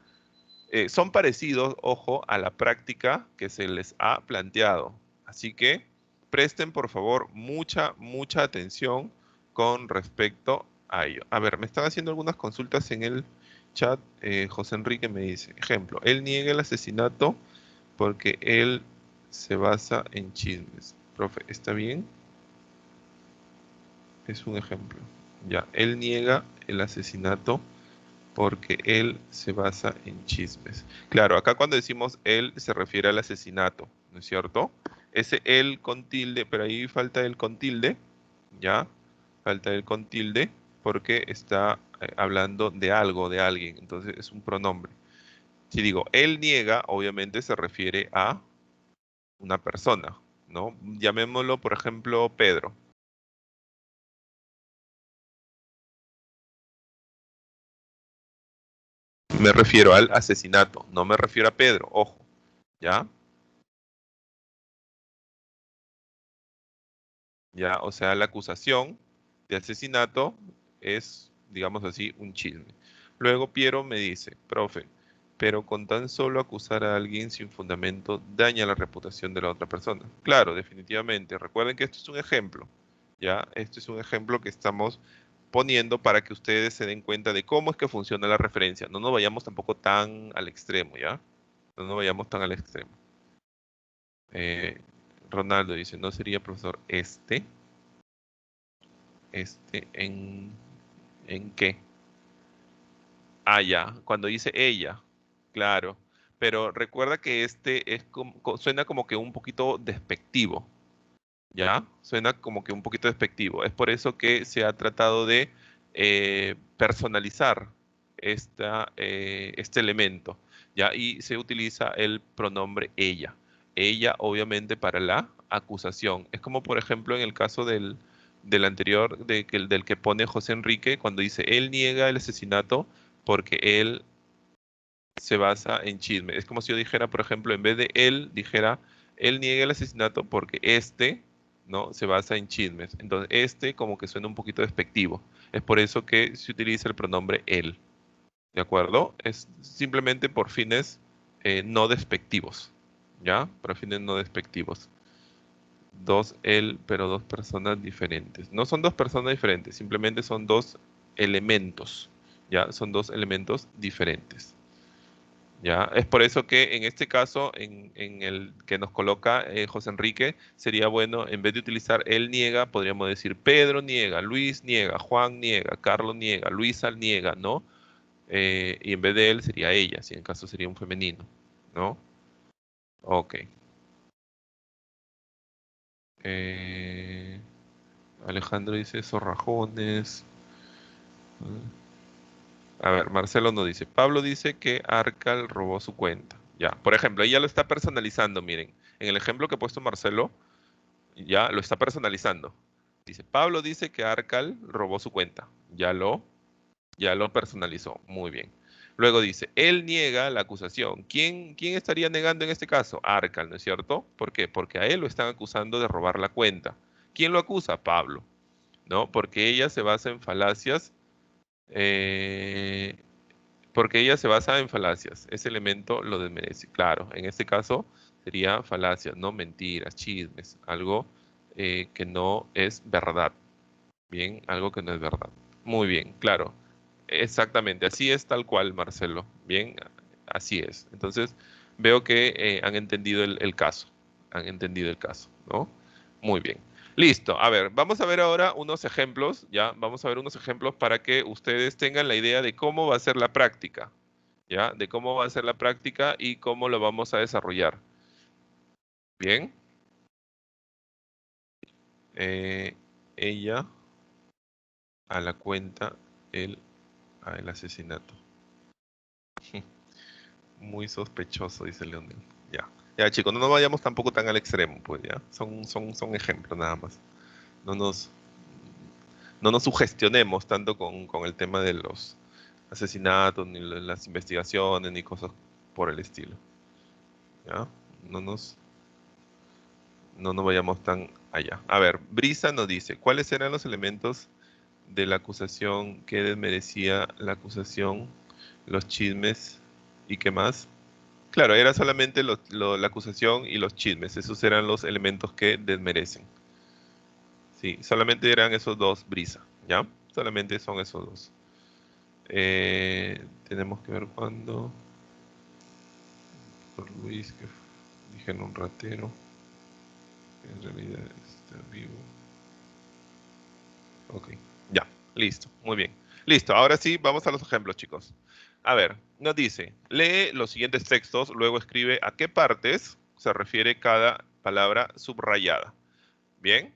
son parecidos, ojo, a la práctica que se les ha planteado. Así que presten, por favor, mucha atención con respecto a ello. A ver, me están haciendo algunas consultas en el chat. José Enrique me dice, ejemplo, él niega el asesinato porque él se basa en chismes. Profe, ¿está bien? Es un ejemplo. Ya, él niega el asesinato porque él se basa en chismes. Claro, acá cuando decimos él se refiere al asesinato, ¿no es cierto? Ese él con tilde, pero ahí falta el con tilde, ¿ya? Falta el con tilde porque está hablando de algo, de alguien, entonces es un pronombre. Si digo él niega, obviamente se refiere a una persona, ¿no? Llamémoslo, por ejemplo, Pedro. Me refiero al asesinato, no me refiero a Pedro, ojo, ¿ya? ¿Ya? O sea, la acusación de asesinato es, digamos así, un chisme. Luego Piero me dice, profe, pero con tan solo acusar a alguien sin fundamento daña la reputación de la otra persona. Claro, definitivamente. Recuerden que esto es un ejemplo, ¿ya? Esto es un ejemplo que estamos poniendo para que ustedes se den cuenta de cómo es que funciona la referencia. No nos vayamos tampoco tan al extremo, ¿ya? No nos vayamos tan al extremo. Eh, Ronaldo dice, ¿no sería profesor en qué? Ah, ya, cuando dice ella, claro. Pero recuerda que es suena como que un poquito despectivo, ¿ya? Suena como que un poquito despectivo. Es por eso que se ha tratado de personalizar este elemento, ¿ya? Y se utiliza el pronombre ella. Ella, obviamente, para la acusación. Es como, por ejemplo, en el caso del anterior, del que pone José Enrique, cuando dice, él niega el asesinato porque él se basa en chisme. Es como si yo dijera, por ejemplo, en vez de él, dijera, él niega el asesinato porque ¿no? Se basa en chismes. Entonces, como que suena un poquito despectivo. Es por eso que se utiliza el pronombre él. ¿De acuerdo? Es simplemente por fines no despectivos. ¿Ya? Por fines no despectivos. Dos él, pero dos personas diferentes. No son dos personas diferentes, simplemente son dos elementos. ¿Ya? Son dos elementos diferentes. ¿Ya? Es por eso que en este caso, en el que nos coloca José Enrique, sería bueno, en vez de utilizar él niega, podríamos decir Pedro niega, Luis niega, Juan niega, Carlos niega, Luisa niega, ¿no? Y en vez de él sería ella, si en caso sería un femenino, ¿no? Ok. Eh, Alejandro dice zorrajones. A ver, Marcelo nos dice, Pablo dice que Arcal robó su cuenta. Ya, por ejemplo, ella lo está personalizando, miren. En el ejemplo que ha puesto Marcelo, ya lo está personalizando. Dice, Pablo dice que Arcal robó su cuenta. Ya lo personalizó. Muy bien. Luego dice, él niega la acusación. ¿Quién estaría negando en este caso? Arcal, ¿no es cierto? ¿Por qué? Porque a él lo están acusando de robar la cuenta. ¿Quién lo acusa? Pablo, ¿no? Porque ella se basa en falacias. eh, Porque ella se basa en falacias. Ese elemento lo desmerece. Claro, en este caso sería falacias, no mentiras, chismes, algo que no es verdad. Bien, algo que no es verdad. Muy bien, claro. Exactamente, así es tal cual, Marcelo. Bien, así es. Entonces, veo que han entendido el caso. Han entendido el caso, ¿no? Muy bien. Listo. A ver, vamos a ver ahora unos ejemplos, ¿ya? Vamos a ver unos ejemplos para que ustedes tengan la idea de cómo va a ser la práctica, ¿ya? De cómo va a ser la práctica y cómo lo vamos a desarrollar. Bien. Eh, ella a la cuenta el asesinato. Muy sospechoso, dice Leonel. Ya. Ya, chicos, no nos vayamos tampoco tan al extremo, pues, ya. Son ejemplos nada más. No nos, no nos sugestionemos tanto con el tema de los asesinatos, ni las investigaciones, ni cosas por el estilo. ¿Ya? No nos, no nos vayamos tan allá. A ver, Brisa nos dice, ¿cuáles eran los elementos de la acusación que desmerecía la acusación, los chismes y qué más? Claro, era solamente la acusación y los chismes. Esos eran los elementos que desmerecen. Sí, solamente eran esos dos, Brisa. ¿Ya? Solamente son esos dos. Tenemos que ver cuándo. Por Luis, que dijeron un ratero. Que en realidad está vivo. Ok, ya, listo, muy bien. Listo, ahora sí, vamos a los ejemplos, chicos. A ver, nos dice, lee los siguientes textos, luego escribe a qué partes se refiere cada palabra subrayada. ¿Bien?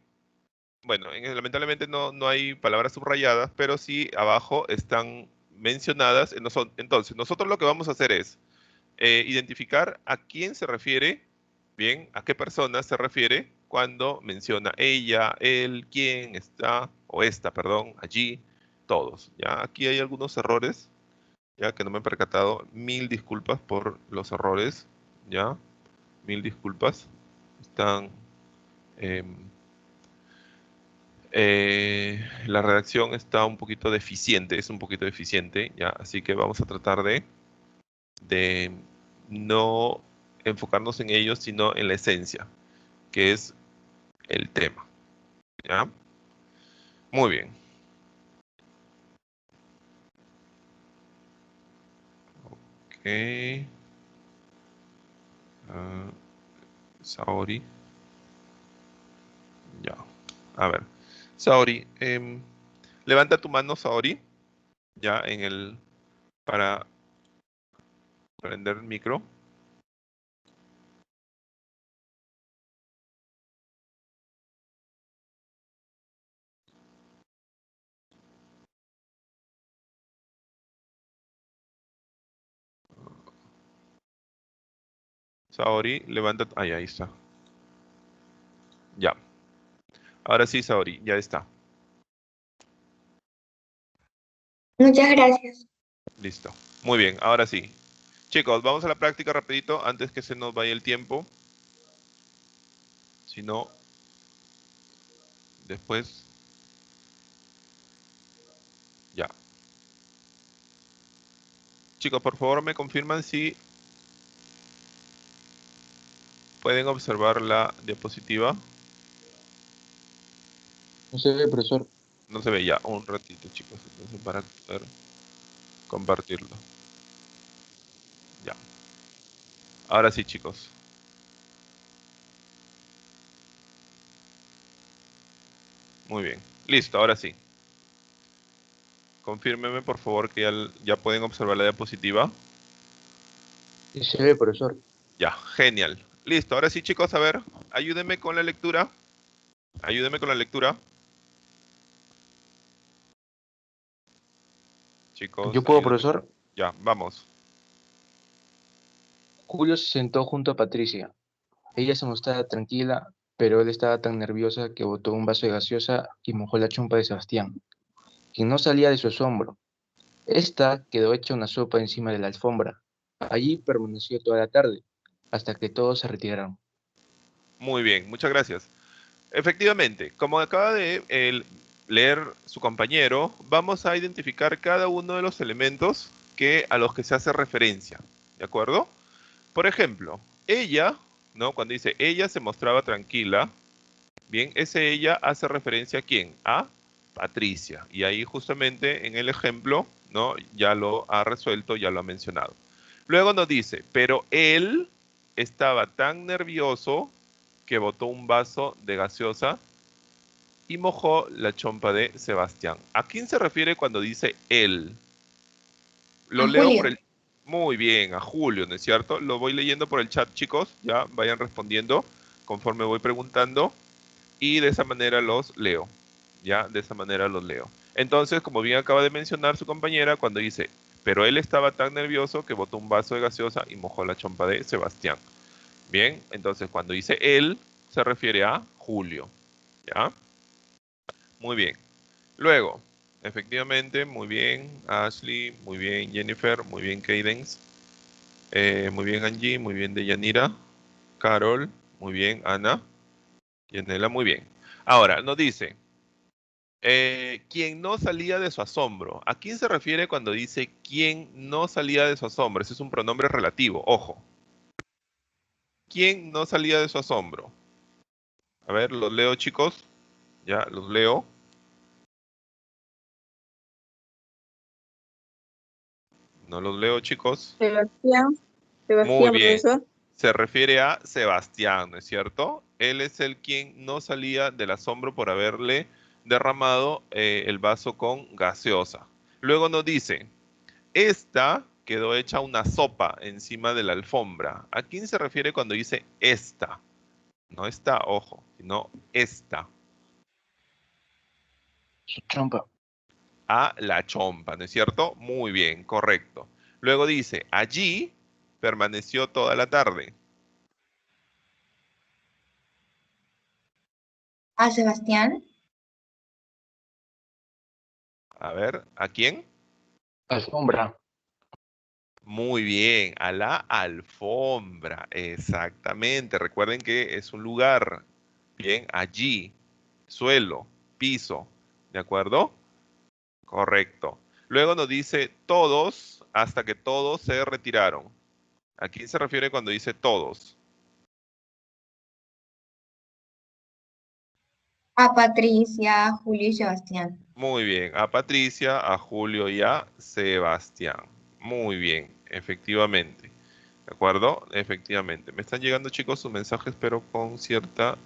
Bueno, lamentablemente no hay palabras subrayadas, pero sí abajo están mencionadas. Entonces, nosotros lo que vamos a hacer es identificar a quién se refiere, bien, a qué persona se refiere cuando menciona ella, él, quién, está, o esta, perdón, allí, todos. Ya, aquí hay algunos errores, ya que no me he percatado. Mil disculpas por los errores, ya, mil disculpas. Están, em, la redacción está un poquito deficiente, es un poquito deficiente, ya, así que vamos a tratar de no enfocarnos en ellos, sino en la esencia, que es el tema. ¿Ya? Muy bien. Ok. Ah, Saori. Ya. A ver. Saori, levanta tu mano, Saori, ya en el, para prender el micro. Saori, levanta. Ahí está. Ya. Ahora sí, Saori, ya está. Muchas gracias. Listo. Muy bien, ahora sí. Chicos, vamos a la práctica rapidito antes que se nos vaya el tiempo. Si no, después. Ya. Chicos, por favor me confirman si pueden observar la diapositiva. No se ve, profesor. No se ve ya, un ratito, chicos, entonces para poder compartirlo. Ya. Ahora sí, chicos. Muy bien. Listo, ahora sí. Confírmeme, por favor, que ya pueden observar la diapositiva. Sí se ve, profesor. Ya, genial. Listo, ahora sí, chicos, a ver, ayúdenme con la lectura. Ayúdenme con la lectura. Chicos, ¿Yo puedo, ayúdenme. profesor? Ya, vamos. Julio se sentó junto a Patricia. Ella se mostraba tranquila, pero él estaba tan nerviosa que botó un vaso de gaseosa y mojó la chompa de Sebastián, quien no salía de su asombro. Esta quedó hecha una sopa encima de la alfombra. Allí permaneció toda la tarde, hasta que todos se retiraron. Muy bien, muchas gracias. Efectivamente, como acaba de leer su compañero, vamos a identificar cada uno de los elementos a los que se hace referencia. ¿De acuerdo? Por ejemplo, ella, ¿no? Cuando dice ella se mostraba tranquila, bien, ese ella hace referencia a quién? A Patricia. Y ahí justamente en el ejemplo, ¿no? Ya lo ha resuelto, ya lo ha mencionado. Luego nos dice, pero él estaba tan nervioso que botó un vaso de gaseosa y mojó la chompa de Sebastián. ¿A quién se refiere cuando dice él? Lo A leo Julio. por el... Muy bien, a Julio, ¿no es cierto? Lo voy leyendo por el chat, chicos. Ya vayan respondiendo conforme voy preguntando. Y de esa manera los leo. Ya, de esa manera los leo. Entonces, como bien acaba de mencionar su compañera, cuando dice, pero él estaba tan nervioso que botó un vaso de gaseosa y mojó la chompa de Sebastián. Bien, entonces cuando dice él, se refiere a Julio. ¿Ya? Muy bien. Luego, efectivamente, muy bien, Ashley, muy bien, Jennifer, muy bien, Cadence, muy bien, Angie, muy bien, Deyanira, Carol, muy bien, Ana, Yanela, muy bien. Ahora, nos dice, quien no salía de su asombro. ¿A quién se refiere cuando dice quien no salía de su asombro? Ese es un pronombre relativo, ojo. ¿Quién no salía de su asombro? A ver, los leo, chicos. Ya, los leo. No los leo, chicos. Sebastián. Muy Sebastián, bien. profesor. Se refiere a Sebastián, ¿no es cierto? Él es el quien no salía del asombro por haberle derramado el vaso con gaseosa. Luego nos dice, esta quedó hecha una sopa encima de la alfombra. ¿A quién se refiere cuando dice esta? No esta, ojo, sino esta. Su trompa. A la chompa, ¿no es cierto? Muy bien, correcto. Luego dice, allí permaneció toda la tarde. A Sebastián. A ver, ¿a quién? Alfombra. Muy bien, a la alfombra, exactamente. Recuerden que es un lugar, bien, allí, suelo, piso, ¿de acuerdo? Correcto. Luego nos dice todos hasta que todos se retiraron. ¿A quién se refiere cuando dice todos? A Patricia, Julio y Sebastián. Muy bien, a Patricia, a Julio y a Sebastián. Muy bien, efectivamente. ¿De acuerdo? Efectivamente. Me están llegando, chicos, sus mensajes, pero con cierta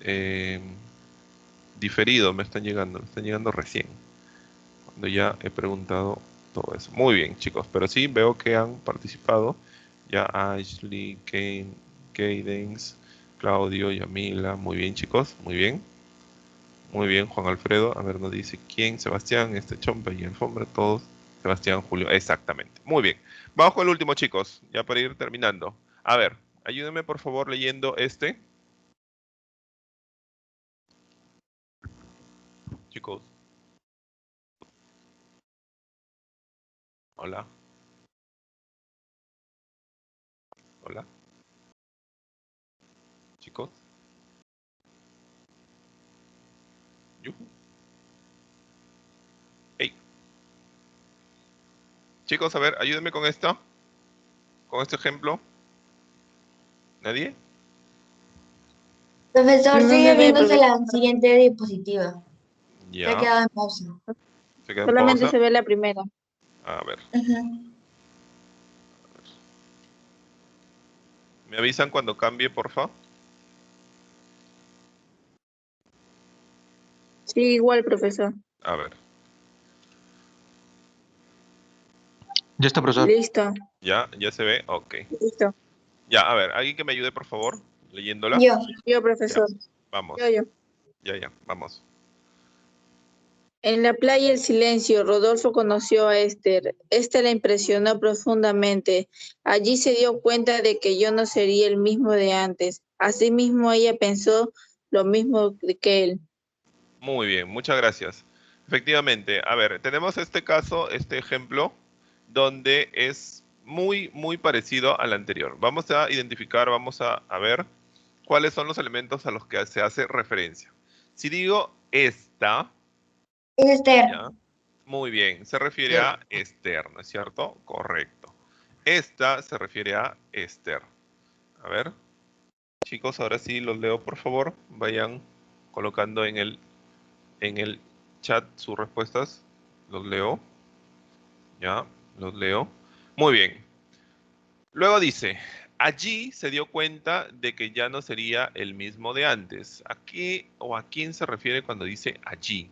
eh, diferido me están llegando recién, cuando ya he preguntado todo eso. Muy bien, chicos, pero sí veo que han participado ya Ashley, Kane, Cadence, Claudio, Yamila. Muy bien, chicos, muy bien. Muy bien, Juan Alfredo. A ver, nos dice quién, Sebastián, Chompa y Alfombra, todos. Sebastián, Julio, exactamente. Muy bien. Vamos con el último, chicos, ya para ir terminando. A ver, ayúdenme por favor leyendo este. Chicos. Hola. Hola. Chicos. Yujú. Hey. Chicos, a ver, ayúdenme con esto. Con este ejemplo. ¿Nadie? Profesor, No sigue se ve, viéndose profesor. la siguiente diapositiva. Se ha Ya. quedado en pausa. Se queda en Solamente pausa. se ve la primera. A ver. Ujú. ¿Me avisan cuando cambie, porfa? Sí, igual, profesor. A ver. Ya está, profesor. Listo, ¿Ya? ¿Ya se ve? Ok. listo. Ya, a ver. ¿Alguien que me ayude, por favor? Leyéndola. Yo. Yo, Ya. profesor. Vamos. Yo. Ya. Vamos. En la playa El Silencio, Rodolfo conoció a Esther. Esta la impresionó profundamente. Allí se dio cuenta de que yo no sería el mismo de antes. Asimismo, ella pensó lo mismo que él. Muy bien. Muchas gracias. Efectivamente. A ver, tenemos este caso, este ejemplo, donde es muy parecido al anterior. Vamos a identificar, vamos a ver cuáles son los elementos a los que se hace referencia. Si digo esta, Es Esther. ¿ya? Muy bien, se refiere a Esther, ¿no es cierto? Correcto. Esta se refiere a Esther. A ver, chicos, ahora sí los leo, por favor. Vayan colocando en el chat sus respuestas. Los leo. Ya, los leo. Muy bien. Luego dice, allí se dio cuenta de que ya no sería el mismo de antes. ¿A qué o a quién se refiere cuando dice allí?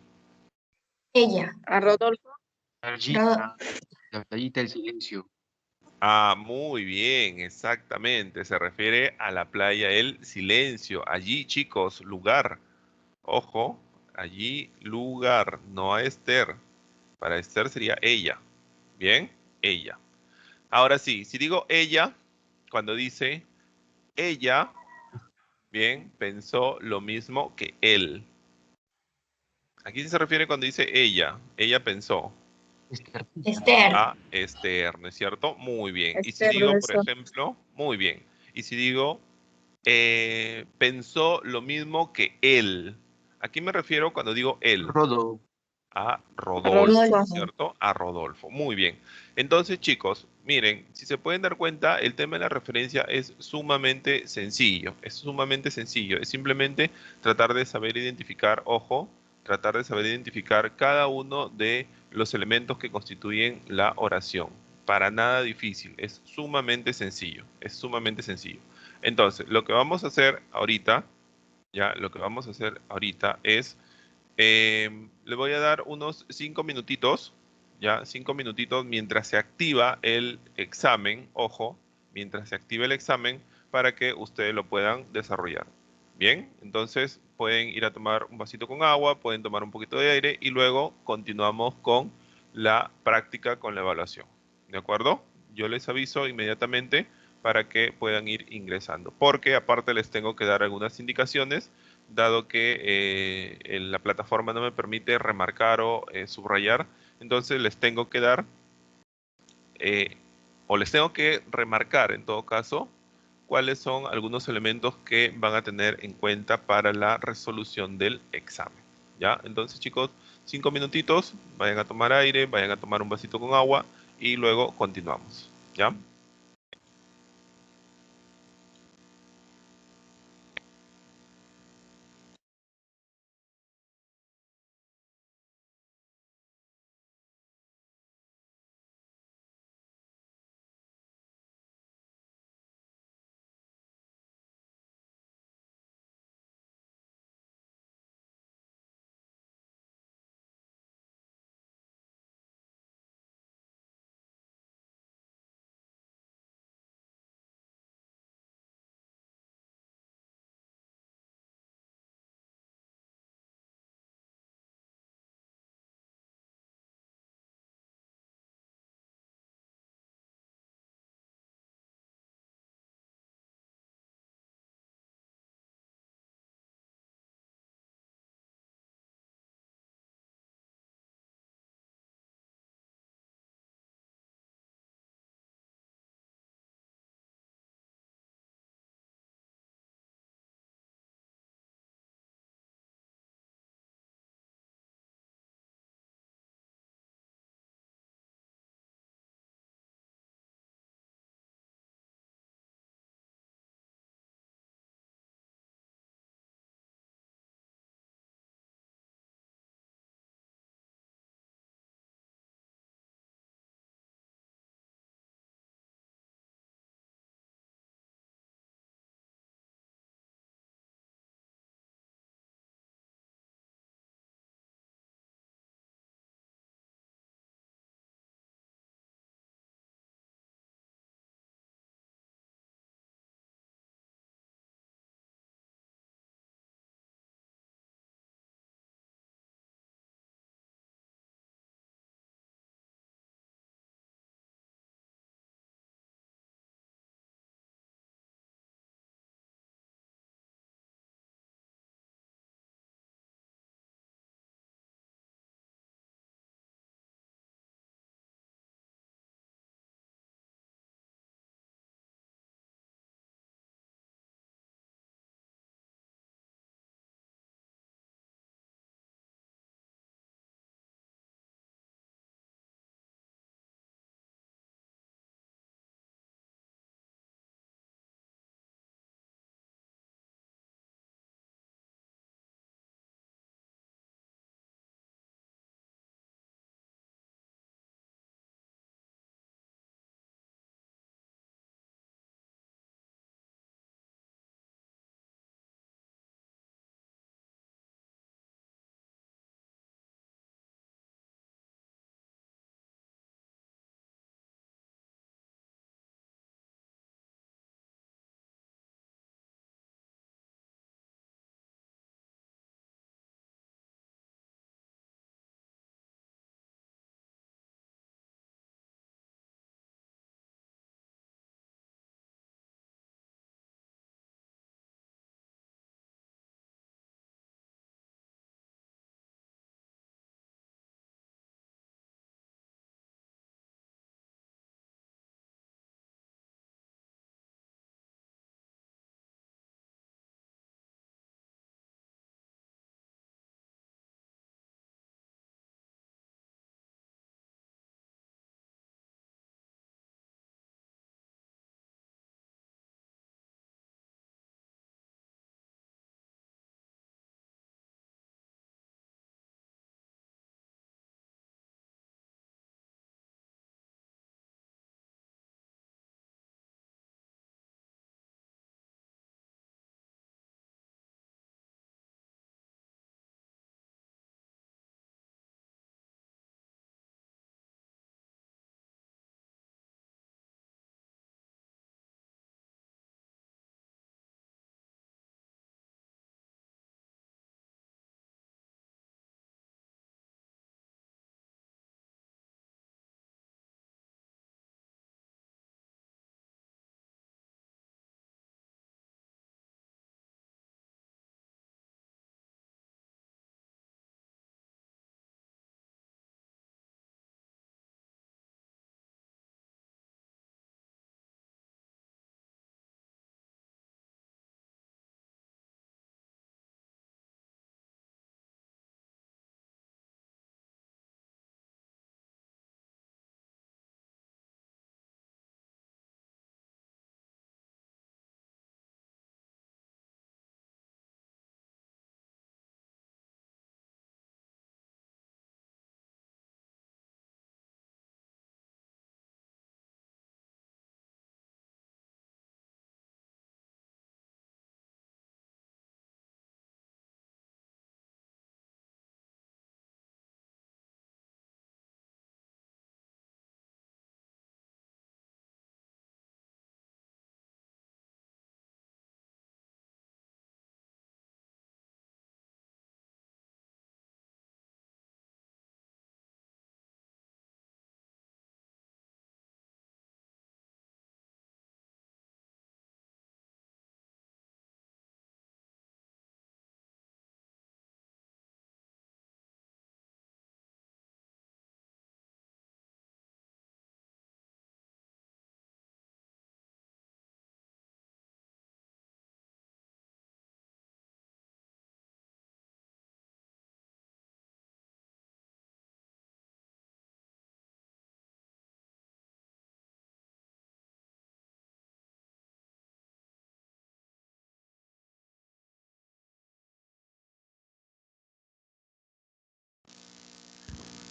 Ella. A Rodolfo. Allí, Ro- la playita del silencio. Ah, muy bien, exactamente. Se refiere a la playa El Silencio. Allí, chicos, lugar. Ojo, allí lugar, no a Esther. Para Esther sería ella. Bien, ella. Ahora sí, si digo ella, cuando dice ella, bien, pensó lo mismo que él. ¿A quién se refiere cuando dice ella? Ella pensó Esther. a Esther, ¿no es cierto? Muy bien. Y si Este digo, por profesor. ejemplo, muy bien. Y si digo, pensó lo mismo que él. ¿A quién me refiero cuando digo él? Rodo. A Rodolfo, Rodolfo. Rodolfo. ¿cierto? A Rodolfo. Muy bien. Entonces, chicos, miren, si se pueden dar cuenta, el tema de la referencia es sumamente sencillo. Es sumamente sencillo. Es simplemente tratar de saber identificar, ojo, tratar de saber identificar cada uno de los elementos que constituyen la oración. Para nada difícil. Es sumamente sencillo. Es sumamente sencillo. Entonces, lo que vamos a hacer ahorita, ya, lo que vamos a hacer ahorita es le voy a dar unos 5 minutitos, ya, 5 minutitos mientras se activa el examen, ojo, mientras se activa el examen para que ustedes lo puedan desarrollar. Bien, entonces pueden ir a tomar un vasito con agua, pueden tomar un poquito de aire y luego continuamos con la práctica con la evaluación. ¿De acuerdo? Yo les aviso inmediatamente para que puedan ir ingresando, porque aparte les tengo que dar algunas indicaciones dado que la plataforma no me permite remarcar o subrayar, entonces les tengo que dar eh, o les tengo que remarcar en todo caso cuáles son algunos elementos que van a tener en cuenta para la resolución del examen. ¿Ya? Entonces, chicos, 5 minutitos, vayan a tomar aire, vayan a tomar un vasito con agua y luego continuamos. ¿Ya?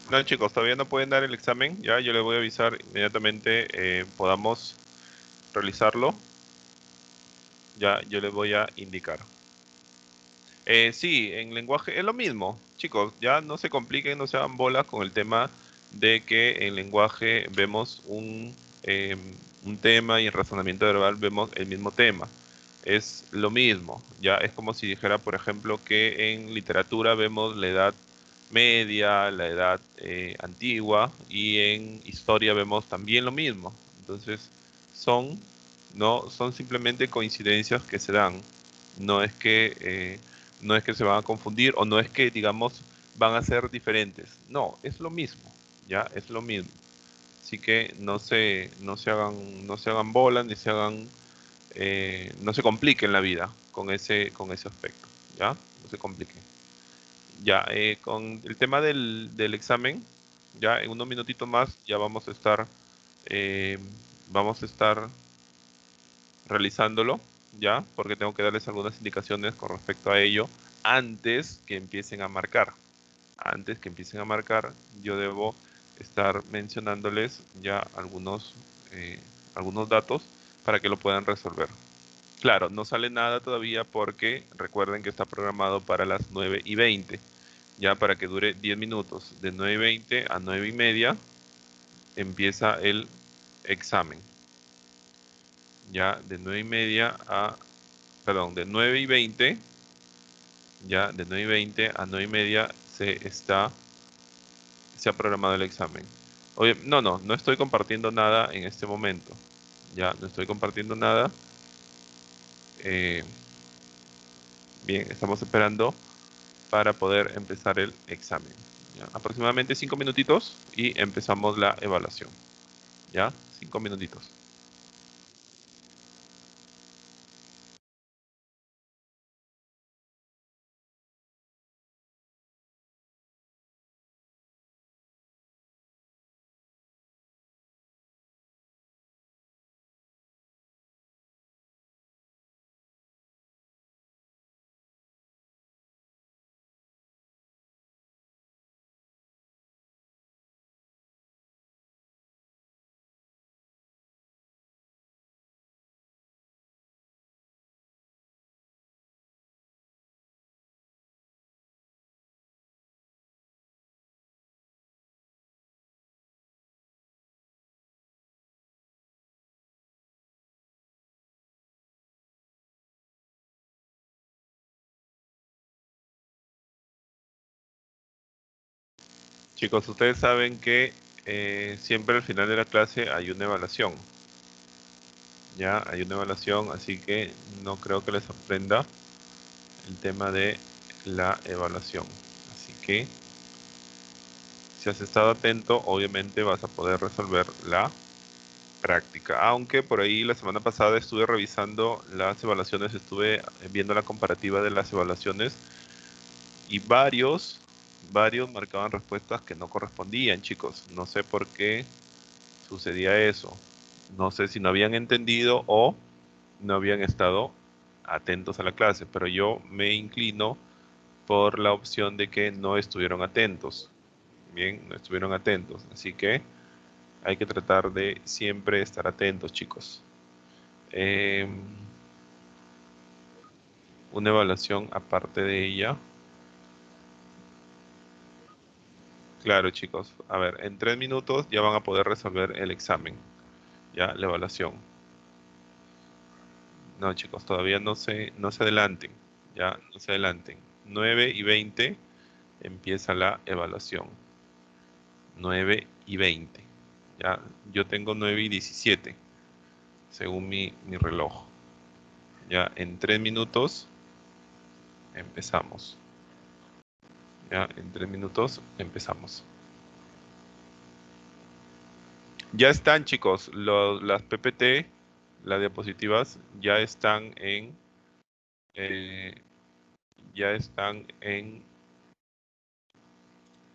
No, chicos, todavía no pueden dar el examen. Ya, yo les voy a avisar inmediatamente podamos realizarlo. Ya, yo les voy a indicar. Sí, en lenguaje es lo mismo. Chicos, ya no se compliquen, no se hagan bolas con el tema de que en lenguaje vemos un tema y en razonamiento verbal vemos el mismo tema. Es lo mismo. Ya es como si dijera, por ejemplo, que en literatura vemos la edad media, la edad antigua, y en historia vemos también lo mismo. Entonces, son simplemente coincidencias que se dan. No es que se van a confundir o no es que, digamos, van a ser diferentes. No, es lo mismo. Ya es lo mismo. Así que no se hagan bolas ni se hagan no se compliquen la vida con ese aspecto, ¿ya? No se compliquen. Ya, con el tema del examen, ya en unos minutitos más ya vamos a estar realizándolo, ya, porque tengo que darles algunas indicaciones con respecto a ello antes que empiecen a marcar. Antes que empiecen a marcar, yo debo estar mencionándoles ya algunos datos para que lo puedan resolver. Claro, no sale nada todavía porque recuerden que está programado para las 9:20, ya para que dure 10 minutos. De 9:20 a 9:30 empieza el examen. Ya de 9:30 a, perdón, de 9:20, ya de 9:20 a 9:30 se ha programado el examen. Oye, no estoy compartiendo nada en este momento. Ya no estoy compartiendo nada. Bien, estamos esperando para poder empezar el examen. ¿Ya? Aproximadamente 5 minutitos y empezamos la evaluación. ¿Ya? 5 minutitos. Chicos, ustedes saben que siempre al final de la clase hay una evaluación. Ya, hay una evaluación, así que no creo que les sorprenda el tema de la evaluación. Así que, si has estado atento, obviamente vas a poder resolver la práctica. Aunque por ahí la semana pasada estuve revisando las evaluaciones, estuve viendo la comparativa de las evaluaciones y varios marcaban respuestas que no correspondían, chicos. No sé por qué sucedía eso. No sé si no habían entendido o no habían estado atentos a la clase, pero yo me inclino por la opción de que no estuvieron atentos. Bien, no estuvieron atentos. Así que hay que tratar de siempre estar atentos, chicos. Una evaluación aparte de ella. Claro, chicos. A ver, en 3 minutos ya van a poder resolver el examen. Ya, la evaluación. No, chicos, todavía no se adelanten. Ya, no se adelanten. 9:20 empieza la evaluación. 9:20. Ya, yo tengo 9:17, según mi reloj. Ya, en 3 minutos empezamos. Ya, en 3 minutos empezamos. Ya están, chicos, las PPT, las diapositivas, ya están en